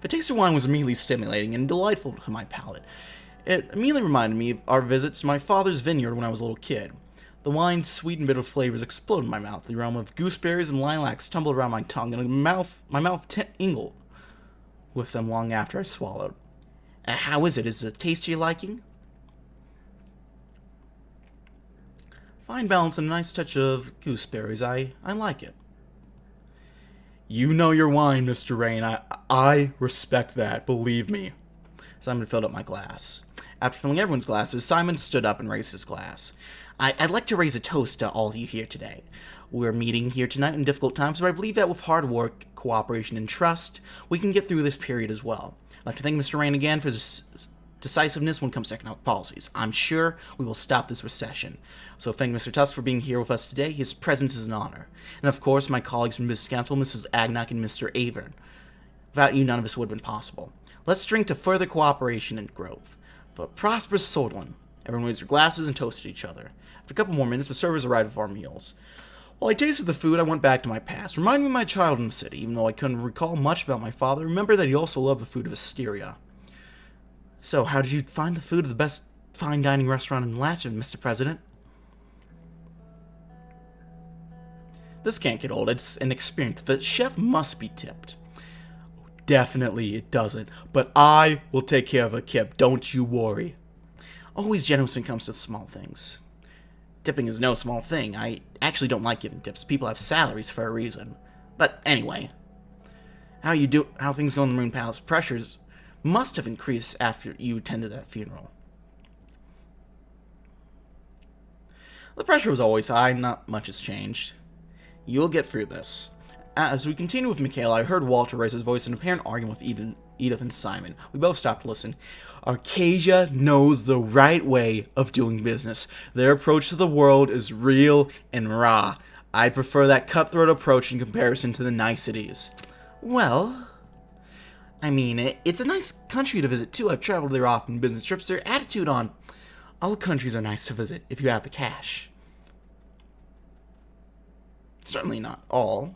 Speaker 1: The taste of wine was immediately stimulating and delightful to my palate. It immediately reminded me of our visits to my father's vineyard when I was a little kid. The wine's sweet and bitter flavors exploded in my mouth. The aroma of gooseberries and lilacs tumbled around my tongue, and my mouth tingled with them long after I swallowed. How is it? Is it a taste to your liking? Fine balance and a nice touch of gooseberries. I like it. You know your wine, Mr. Rain. I respect that, believe me. Simon filled up my glass. After filling everyone's glasses, Simon stood up and raised his glass. I'd like to raise a toast to all of you here today. We're meeting here tonight in difficult times, but I believe that with hard work, cooperation, and trust, we can get through this period as well. I'd like to thank Mr. Rain again for his decisiveness when it comes to economic policies. I'm sure we will stop this recession. So thank Mr. Tusk for being here with us today. His presence is an honor. And of course, my colleagues from Business Council, Mrs. Agnock and Mr. Avern. Without you, none of this would have been possible. Let's drink to further cooperation and growth. For a prosperous Swordland. Everyone raised their glasses and toasted each other. After a couple more minutes, the servers arrived with our meals. While I tasted the food, I went back to my past, reminding me of my childhood in the city. Even though I couldn't recall much about my father, remember that he also loved the food of Asteria. So, how did you find the food of the best fine dining restaurant in Latchvin, Mr. President? This can't get old. It's an experience. The chef must be tipped. Definitely it doesn't, but I will take care of a Kip, don't you worry. Always generous when it comes to small things. Tipping is no small thing. I actually don't like giving tips. People have salaries for a reason. But anyway, how things go in the Maroon Palace? Pressures must have increased after you attended that funeral. The pressure was always high, not much has changed. You'll get through this. As we continue with Michaela, I heard Walter raise his voice in apparent argument with Edith and Simon. We both stopped to listen. Arcadia knows the right way of doing business. Their approach to the world is real and raw. I prefer that cutthroat approach in comparison to the niceties. Well, I mean, it's a nice country to visit too. I've traveled there often on business trips. Their attitude on all countries are nice to visit if you have the cash. Certainly not all.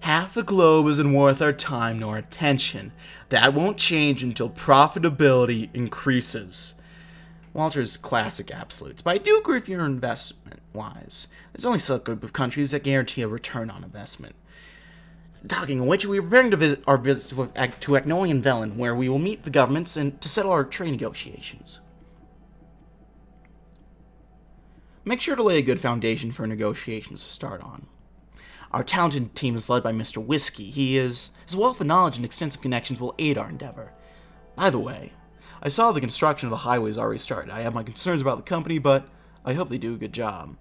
Speaker 1: Half the globe isn't worth our time nor attention. That won't change until profitability increases. Walter's classic absolutes, but I do agree with your investment-wise. There's only such good with countries that guarantee a return on investment. Talking of which, we are preparing to visit to Agnoli and Velen, where we will meet the governments and to settle our trade negotiations. Make sure to lay a good foundation for negotiations to start on. Our talented team is led by Mr. Whiskey. His wealth of knowledge and extensive connections will aid our endeavor. By the way, I saw the construction of the highways already started. I have my concerns about the company, but I hope they do a good job.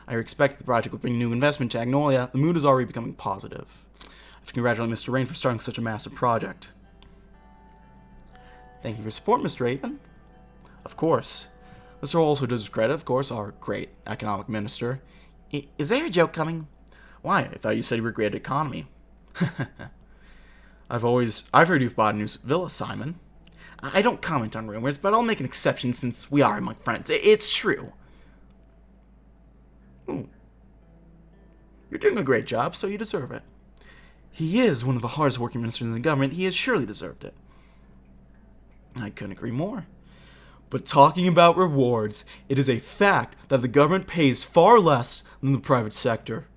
Speaker 1: I expect the project would bring new investment to Agnolia. The mood is already becoming positive. I have to congratulate Mr. Rain for starting such a massive project. Thank you for your support, Mr. Raven. Of course. Mr. also deserves credit, of course, our great economic minister. Is there a joke coming? Why? I thought you said you were great at economy. I've heard you've bought a new villa, Simon. I don't comment on rumors, but I'll make an exception since we are among friends. It's true. Ooh. You're doing a great job, so you deserve it. He is one of the hardest working ministers in the government. He has surely deserved it. I couldn't agree more. But talking about rewards, it is a fact that the government pays far less than the private sector.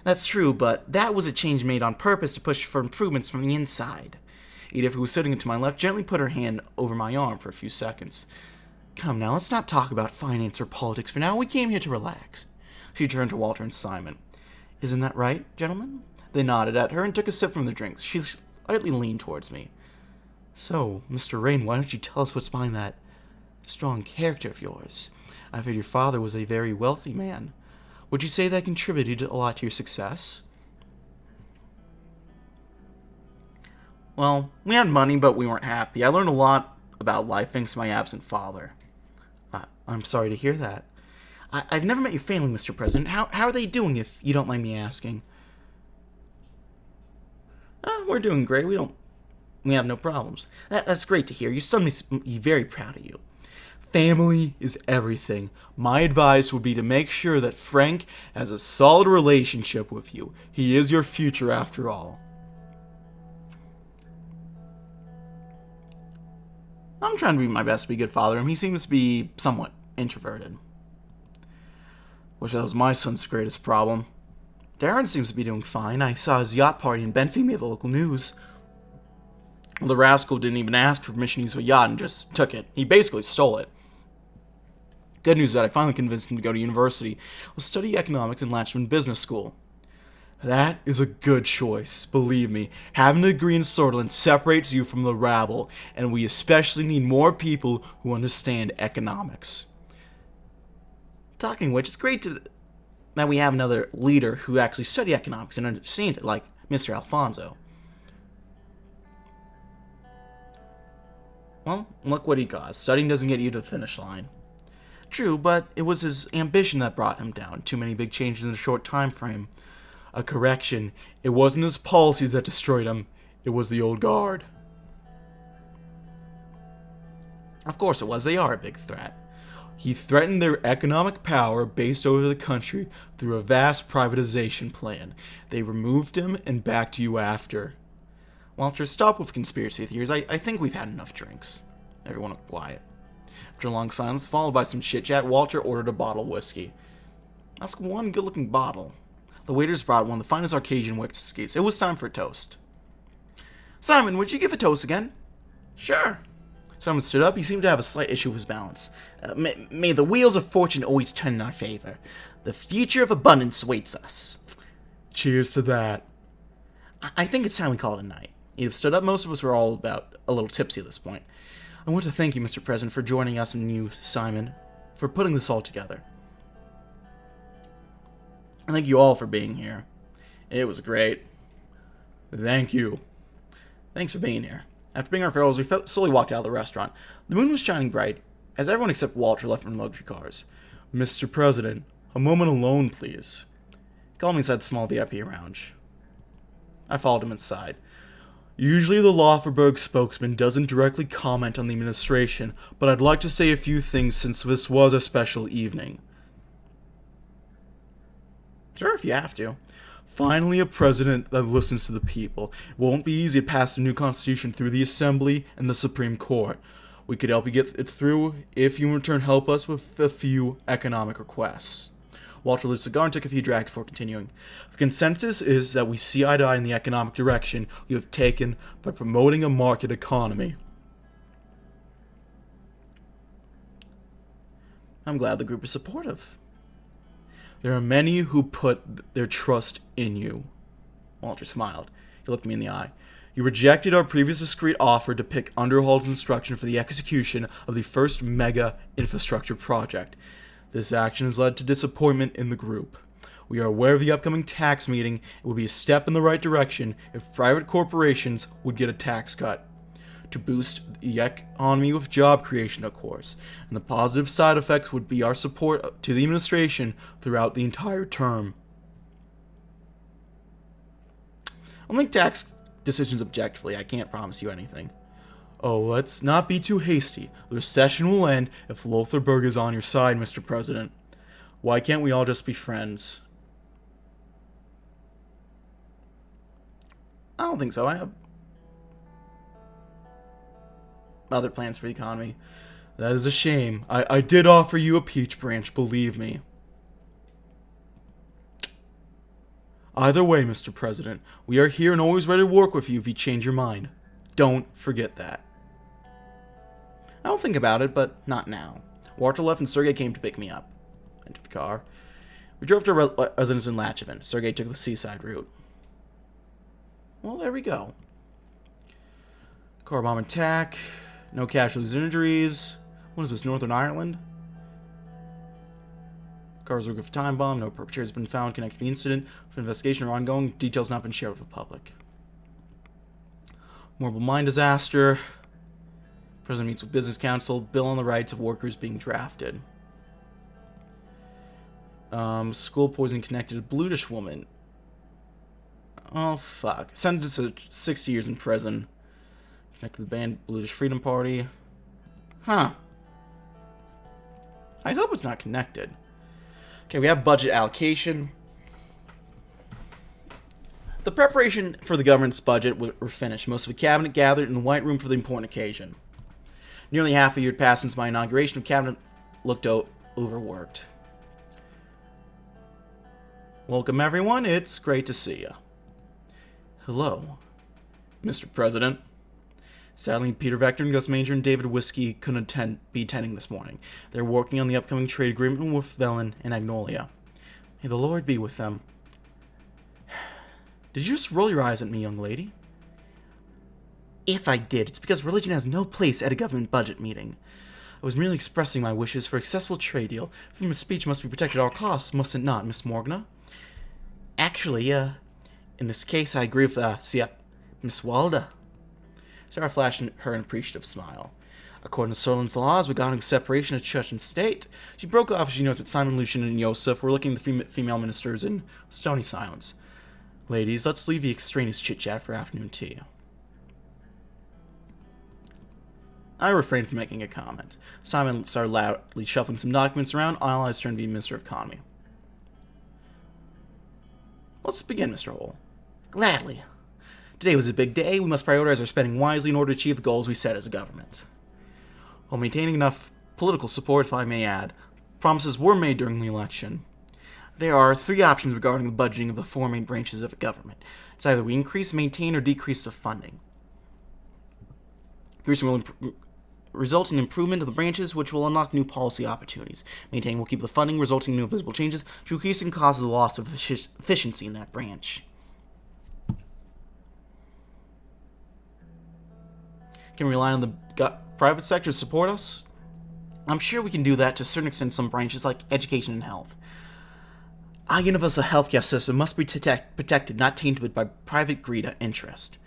Speaker 1: That's true, but that was a change made on purpose to push for improvements from the inside. Edith, who was sitting to my left, gently put her hand over my arm for a few seconds. Come now, let's not talk about finance or politics for now. We came here to relax. She turned to Walter and Simon. Isn't that right, gentlemen? They nodded at her and took a sip from their drinks. She slightly leaned towards me. So, Mr. Rain, why don't you tell us what's behind that strong character of yours? I've heard your father was a very wealthy man. Would you say that contributed a lot to your success? Well, we had money, but we weren't happy. I learned a lot about life thanks to my absent father. I'm sorry to hear that. I've never met your family, Mr. President. How are they doing, if you don't mind me asking? We're doing great. We have no problems. That's great to hear. Your son makes me very proud of you. Family is everything. My advice would be to make sure that Frank has a solid relationship with you. He is your future after all. I'm trying to be my best to be a good father, and he seems to be somewhat introverted. Wish that was my son's greatest problem. Darren seems to be doing fine. I saw his yacht party in Benfey made the local news. The rascal didn't even ask for permission to use a yacht and just took it. He basically stole it. Good news is that I finally convinced him to go to university. We'll study economics in Latchman Business School. That is a good choice, believe me. Having a degree in Sortland separates you from the rabble, and we especially need more people who understand economics. Talking of which, it's great that we have another leader who actually studied economics and understands it, like Mr. Alfonso. Well, look what he got. Studying doesn't get you to the finish line. True, but it was his ambition that brought him down. Too many big changes in a short time frame. A correction. It wasn't his policies that destroyed him. It was the old guard. Of course it was. They are a big threat. He threatened their economic power based over the country through a vast privatization plan. They removed him and backed you after. Walter, stop with conspiracy theories. I think we've had enough drinks. Everyone was quiet. After a long silence, followed by some chit-chat, Walter ordered a bottle of whiskey. That's one good-looking bottle. The waiters brought one of the finest Arcadian whiskeys. It was time for a toast. Simon, would you give a toast again? Sure. Simon stood up. He seemed to have a slight issue with his balance. May the wheels of fortune always turn in our favor. The future of abundance awaits us. Cheers to that. I think it's time we call it a night. Edith stood up. Most of us were all about a little tipsy at this point. I want to thank you, Mr. President, for joining us and you, Simon, for putting this all together. I thank you all for being here. It was great. Thank you. Thanks for being here. After being our farewells, we slowly walked out of the restaurant. The moon was shining bright, as everyone except Walter left in luxury cars. Mr. President, a moment alone, please. He called me inside the small VIP lounge. I followed him inside. Usually the Lauferberg spokesman doesn't directly comment on the administration, but I'd like to say a few things since this was a special evening. Sure, if you have to. Finally, a president that listens to the people. It won't be easy to pass a new constitution through the Assembly and the Supreme Court. We could help you get it through if you in return help us with a few economic requests. Walter lit a cigar and took a few drags before continuing. The consensus is that we see eye to eye in the economic direction you have taken by promoting a market economy. I'm glad the group is supportive. There are many who put their trust in you. Walter smiled. He looked me in the eye. You rejected our previous discreet offer to pick Underhall's instruction for the execution of the first mega infrastructure project. This action has led to disappointment in the group. We are aware of the upcoming tax meeting. It would be a step in the right direction if private corporations would get a tax cut. To boost the economy with job creation, of course, and the positive side effects would be our support to the administration throughout the entire term. I'll make tax decisions objectively. I can't promise you anything. Oh, let's not be too hasty. The recession will end if Lotharberg is on your side, Mr. President. Why can't we all just be friends? I don't think so. I have other plans for the economy. That is a shame. I did offer you a peach branch, believe me. Either way, Mr. President, we are here and always ready to work with you if you change your mind. Don't forget that. I don't think about it, but not now. Walter left and Sergei came to pick me up. I entered the car. We drove to a residence in Lachevin. Sergei took the seaside route. Well, there we go. Car bomb attack. No casualties or injuries. What is this, Northern Ireland? Cars were good for time bomb. No perpetrator has been found connected to the incident. For investigation or ongoing, details not been shared with the public. Marble mine disaster. President meets with business council. Bill on the rights of workers being drafted. School poisoning connected to Blutish woman. Oh, fuck. Sentenced to 60 years in prison. Connected to the band Blutish Freedom Party. Huh. I hope it's not connected. Okay, we have budget allocation. The preparation for the government's budget were finished. Most of the cabinet gathered in the White Room for the important occasion. Nearly half a year had passed since my inauguration. The cabinet looked overworked. Welcome, everyone. It's great to see you. Hello, Mr. President. Sadly, Peter Vector and Gus Major and David Whiskey couldn't be attending this morning. They're working on the upcoming trade agreement with Velen and Agnolia. May the Lord be with them. Did you just roll your eyes at me, young lady? If I did, it's because religion has no place at a government budget meeting. I was merely expressing my wishes for a successful trade deal. Freedom of speech must be protected at all costs, must it not, Miss Morgana? Actually, in this case, I agree with, Miss Walda. Sarah flashed her an appreciative smile. According to Solon's laws regarding separation of church and state, she broke off as she noticed that Simon, Lucian, and Yosef were looking at the female ministers in stony silence. Ladies, let's leave the extraneous chit-chat for afternoon tea. I refrained from making a comment. Simon started loudly shuffling some documents around. All eyes turned to the Minister of Economy. Let's begin, Mr. Hole. Gladly. Today was a big day. We must prioritize our spending wisely in order to achieve the goals we set as a government. While maintaining enough political support, if I may add, promises were made during the election. There are three options regarding the budgeting of the four main branches of the government. It's either we increase, maintain, or decrease the funding. Increasing will result in improvement of the branches, which will unlock new policy opportunities. Maintaining will keep the funding, resulting in new visible changes, which increasing causes the loss of efficiency in that branch. Can we rely on the private sector to support us? I'm sure we can do that to a certain extent in some branches like education and health. Our universal healthcare system must be protected, not tainted by private greed or interest.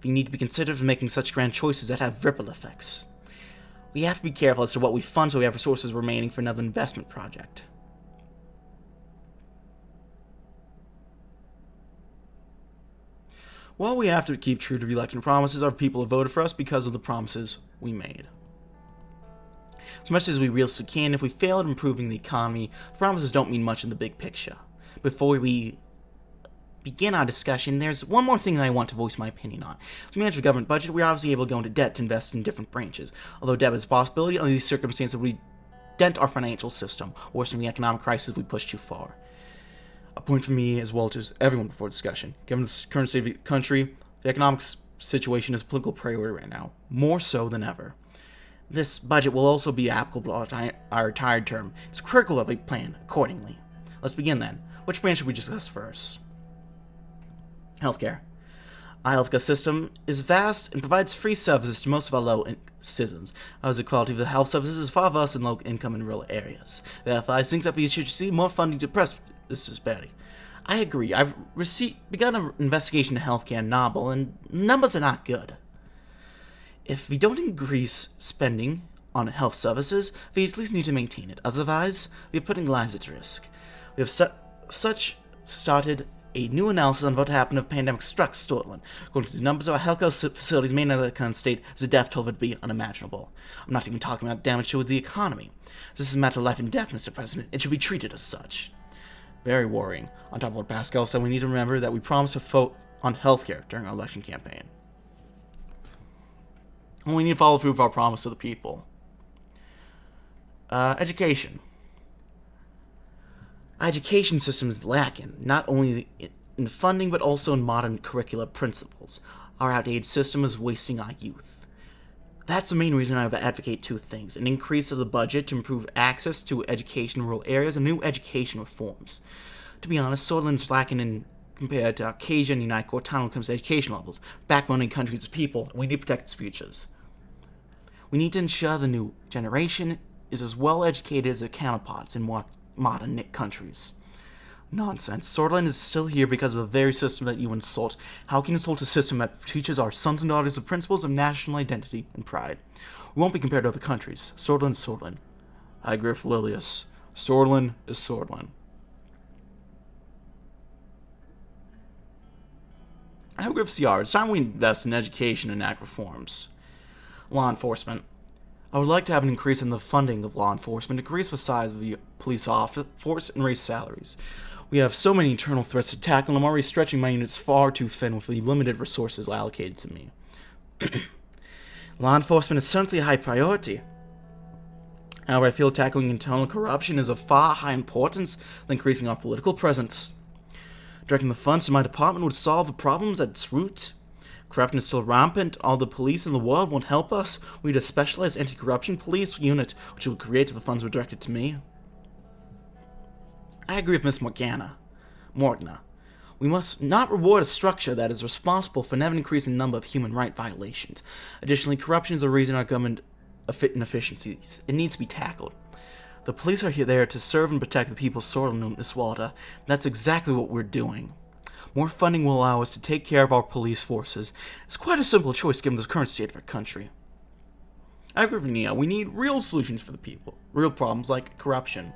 Speaker 1: We need to be considerate of making such grand choices that have ripple effects. We have to be careful as to what we fund so we have resources remaining for another investment project. Well, we have to keep true to the election promises. Our people have voted for us because of the promises we made. As much as we realistically can, if we fail at improving the economy, the promises don't mean much in the big picture. Before we begin our discussion, there's one more thing that I want to voice my opinion on. To manage the government budget, we're obviously able to go into debt to invest in different branches. Although debt is a possibility, under these circumstances we dent our financial system, worsening the economic crisis if we push too far. A point for me as well as everyone before discussion. Given the current state of the country, the economic situation is a political priority right now, more so than ever. This budget will also be applicable to our retired term. It's critical that we plan accordingly. Let's begin then. Which branch should we discuss first? Healthcare. Our healthcare system is vast and provides free services to most of our low-income citizens. However, the quality of the health services is far worse in low-income and rural areas. Therefore, I think that we should see more funding to address this disparity. I agree. I've begun an investigation into healthcare in Narbel, and numbers are not good. If we don't increase spending on health services, we at least need to maintain it. Otherwise, we are putting lives at risk. We have started a new analysis on what happened if the pandemic struck Scotland. According to these numbers, our healthcare facilities may not have current state as the death toll would be unimaginable. I'm not even talking about damage to the economy. This is a matter of life and death, Mr. President. It should be treated as such. Very worrying. On top of what Pascal said, we need to remember that we promised to vote on healthcare during our election campaign. And we need to follow through with our promise to the people. Education. Our education system is lacking, not only in funding, but also in modern curricular principles. Our outdated system is wasting our youth. That's the main reason I advocate two things: an increase of the budget to improve access to education in rural areas, and new education reforms. To be honest, Scotland's lacking in compared to Acacia and the United Kingdom when it comes to education levels. Backbone in countries' people, we need to protect its futures. We need to ensure the new generation is as well educated as their counterparts in more modern countries. Nonsense. Scotland is still here because of the very system that you insult. How can you insult a system that teaches our sons and daughters the principles of national identity and pride? We won't be compared to other countries. Scotland is Scotland. I agree with Lilius. Scotland is Scotland. I agree with CR. It's time we invest in education and enact reforms. Law enforcement. I would like to have an increase in the funding of law enforcement, increase the size of the police force, and raise salaries. We have so many internal threats to tackle, and I'm already stretching my units far too thin with the limited resources allocated to me. Law enforcement is certainly a high priority. However, I feel tackling internal corruption is of far higher importance than increasing our political presence. Directing the funds to my department would solve the problems at its root. Corruption is still rampant. All the police in the world won't help us. We need a specialized anti-corruption police unit, which will create if the funds were directed to me. I agree with Miss Morgana. We must not reward a structure that is responsible for an ever-increasing number of human right violations. Additionally, corruption is the reason our government inefficiencies. It needs to be tackled. The police are here there to serve and protect the people of Scotland and Miss Walter. That's exactly what we're doing. More funding will allow us to take care of our police forces. It's quite a simple choice given the current state of our country. I agree with Nia. We need real solutions for the people. Real problems like corruption.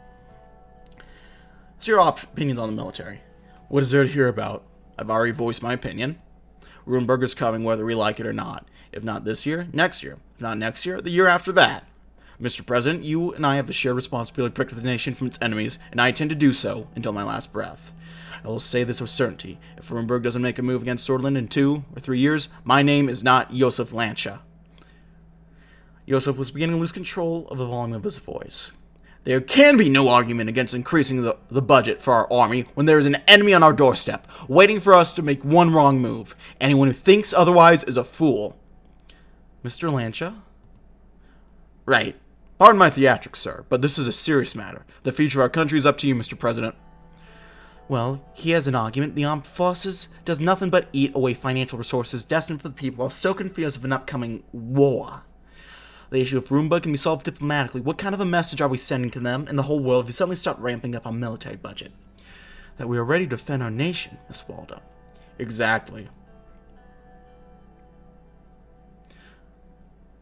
Speaker 1: So your opinions on the military. What is there to hear about? I've already voiced my opinion. Rurenberg is coming whether we like it or not. If not this year, next year. If not next year, the year after that. Mr. President, you and I have the shared responsibility to protect the nation from its enemies, and I intend to do so until my last breath. I will say this with certainty. If Rurenberg doesn't make a move against Scotland in 2 or 3 years, my name is not Josef Lancia. Josef was beginning to lose control of the volume of his voice. There can be no argument against increasing the budget for our army when there is an enemy on our doorstep, waiting for us to make one wrong move. Anyone who thinks otherwise is a fool. Mr. Lancia? Right. Pardon my theatrics, sir, but this is a serious matter. The future of our country is up to you, Mr. President. Well, he has an argument. The armed forces does nothing but eat away financial resources destined for the people while stoking fears of an upcoming war. The issue of Rurenberg can be solved diplomatically. What kind of a message are we sending to them and the whole world if we suddenly start ramping up our military budget? That we are ready to defend our nation, Miss Waldo. Exactly.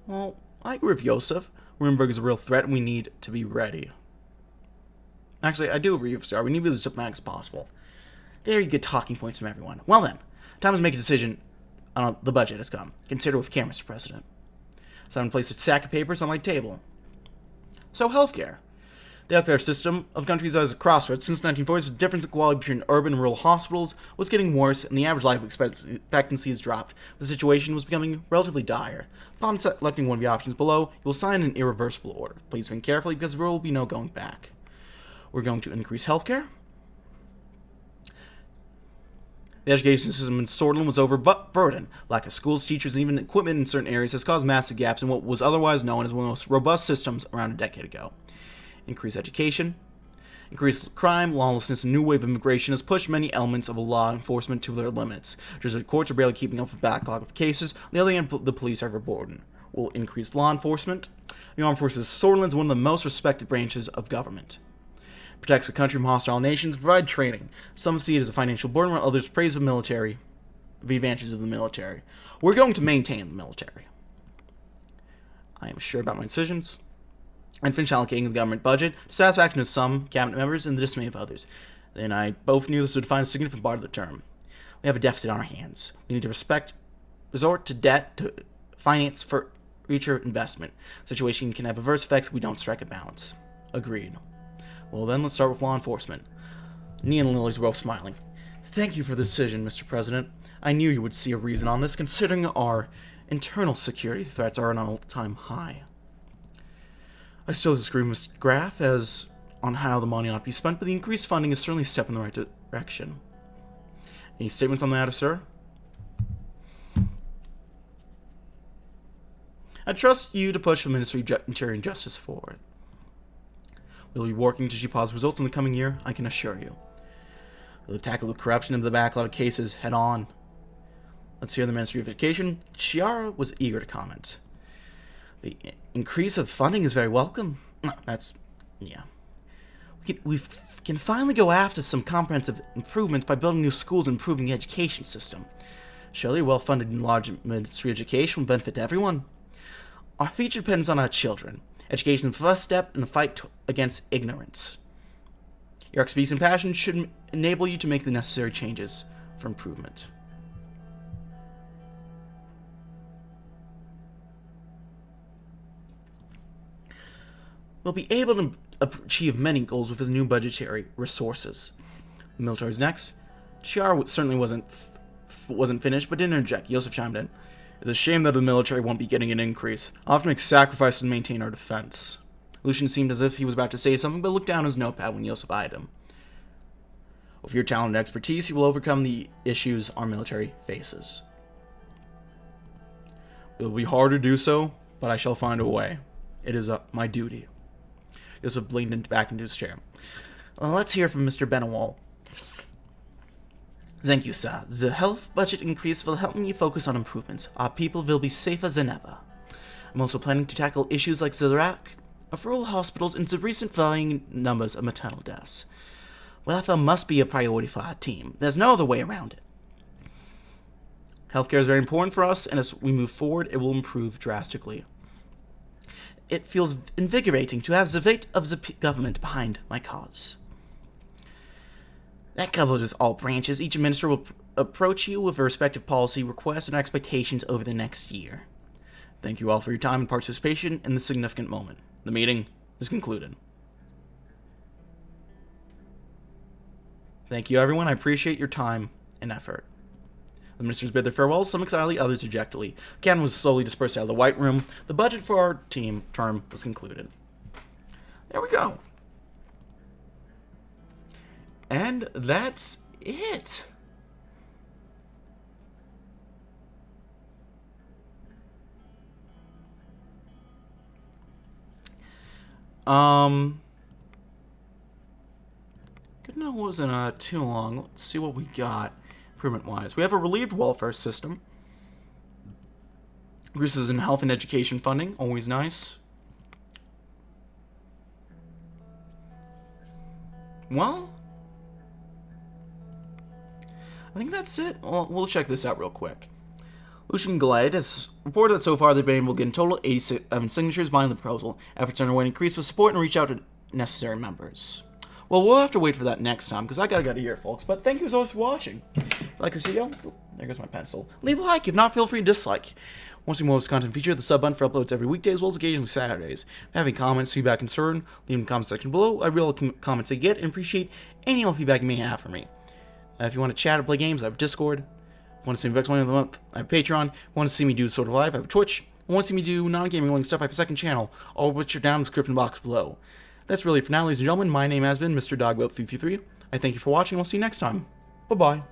Speaker 1: Well, I agree with Joseph. Rurenberg is a real threat and we need to be ready. Actually, I do agree with Star. We need to be as diplomatic as possible. Very good talking points from everyone. Well then, time to make a decision on the budget has come. Consider with care, Mr. President. So I'm going to place a stack of papers on my table. So, healthcare. The healthcare system of countries as a crossroads since the 1940s, the difference in quality between urban and rural hospitals was getting worse, and the average life expectancy has dropped. The situation was becoming relatively dire. Upon selecting one of the options below, you will sign an irreversible order. Please think carefully because there will be no going back. We're going to increase healthcare. The education system in Scotland was overburdened. Lack of schools, teachers, and even equipment in certain areas has caused massive gaps in what was otherwise known as one of the most robust systems around a decade ago. Increase education. Increased crime, lawlessness, and new wave of immigration has pushed many elements of law enforcement to their limits. Just the courts are barely keeping up with the backlog of cases. On the other hand, the police are overburdened. Will increase law enforcement. The Armed Forces of Swordsland is one of the most respected branches of government. Protects the country from hostile nations, provide training. Some see it as a financial burden, while others praise the military, the advantages of the military. We're going to maintain the military. I am sure about my decisions. And finish allocating the government budget to satisfaction of some cabinet members and the dismay of others. They and I both knew this would find a significant part of the term. We have a deficit on our hands. We need to resort to debt to finance for future investment. The situation can have adverse effects if we don't strike a balance. Agreed. Well then, let's start with law enforcement. Nia and Lily's both smiling. Thank you for the decision, Mr. President. I knew you would see a reason on this, considering our internal security threats are at an all-time high. I still disagree with Mr. Graff as on how the money ought to be spent, but the increased funding is certainly a step in the right direction. Any statements on the matter, sir? I trust you to push the Ministry of Interior and Justice forward. We'll be working to achieve positive results in the coming year, I can assure you. We'll tackle the corruption of the backlog of cases head on. Let's hear the Ministry of Education. Chiara was eager to comment. The increase of funding is very welcome. Yeah. We can finally go after some comprehensive improvements by building new schools and improving the education system. Surely a well-funded and large Ministry of Education will benefit everyone. Our future depends on our children. Education is the first step in the fight against ignorance. Your expertise and passion should enable you to make the necessary changes for improvement. We'll be able to achieve many goals with his new budgetary resources. The military's next. Chiara certainly wasn't finished, but didn't interject. Yosef chimed in. It's a shame that the military won't be getting an increase. I'll have to make sacrifices to maintain our defense. Lucian seemed as if he was about to say something, but looked down at his notepad when Yosef eyed him. With your talent and expertise, you will overcome the issues our military faces. It will be hard to do so, but I shall find a way. It is my duty. Yosef leaned back into his chair. Let's hear from Mr. Benawal. Thank you, sir. The health budget increase will help me focus on improvements. Our people will be safer than ever. I'm also planning to tackle issues like the lack of rural hospitals and the recent varying numbers of maternal deaths. Welfare must be a priority for our team. There's no other way around it. Healthcare is very important for us, and as we move forward, it will improve drastically. It feels invigorating to have the weight of the government behind my cause. That covers all branches. Each minister will approach you with a respective policy, requests, and expectations over the next year. Thank you all for your time and participation in this significant moment. The meeting is concluded. Thank you, everyone. I appreciate your time and effort. The ministers bid their farewells, some excitedly, others dejectedly. Cannon was slowly dispersed out of the White Room. The budget for our team term was concluded. There we go. And that's it. Good enough wasn't too long. Let's see what we got. Improvement-wise, we have a relieved welfare system. Increases in health and education funding, always nice. Well, I think that's it. Well, we'll check this out real quick. Lucian Glide has reported that so far they've been able to get in total 87 signatures behind the proposal. Efforts are underway to increase with support and reach out to necessary members. Well, we'll have to wait for that next time, because I gotta get out of here, folks. But thank you as always for watching. If you like this video, there goes my pencil. Leave a like. If not, feel free to dislike. Want to see more of this content featured, the sub button for uploads every weekday as well as occasionally Saturdays. If you have any comments, feedback, concern, leave in the comment section below. I really welcome comments I get and appreciate any and all feedback you may have for me. If you want to chat or play games, I have Discord. If you want to see me next one of the month, I have Patreon. If you want to see me do sort of live, I have Twitch. If you want to see me do non-gaming related stuff, I have a second channel, all of which are down in the description box below. That's really it for now, ladies and gentlemen. My name has been Mr. Dogwell333. I thank you for watching. We'll see you next time. Bye-bye.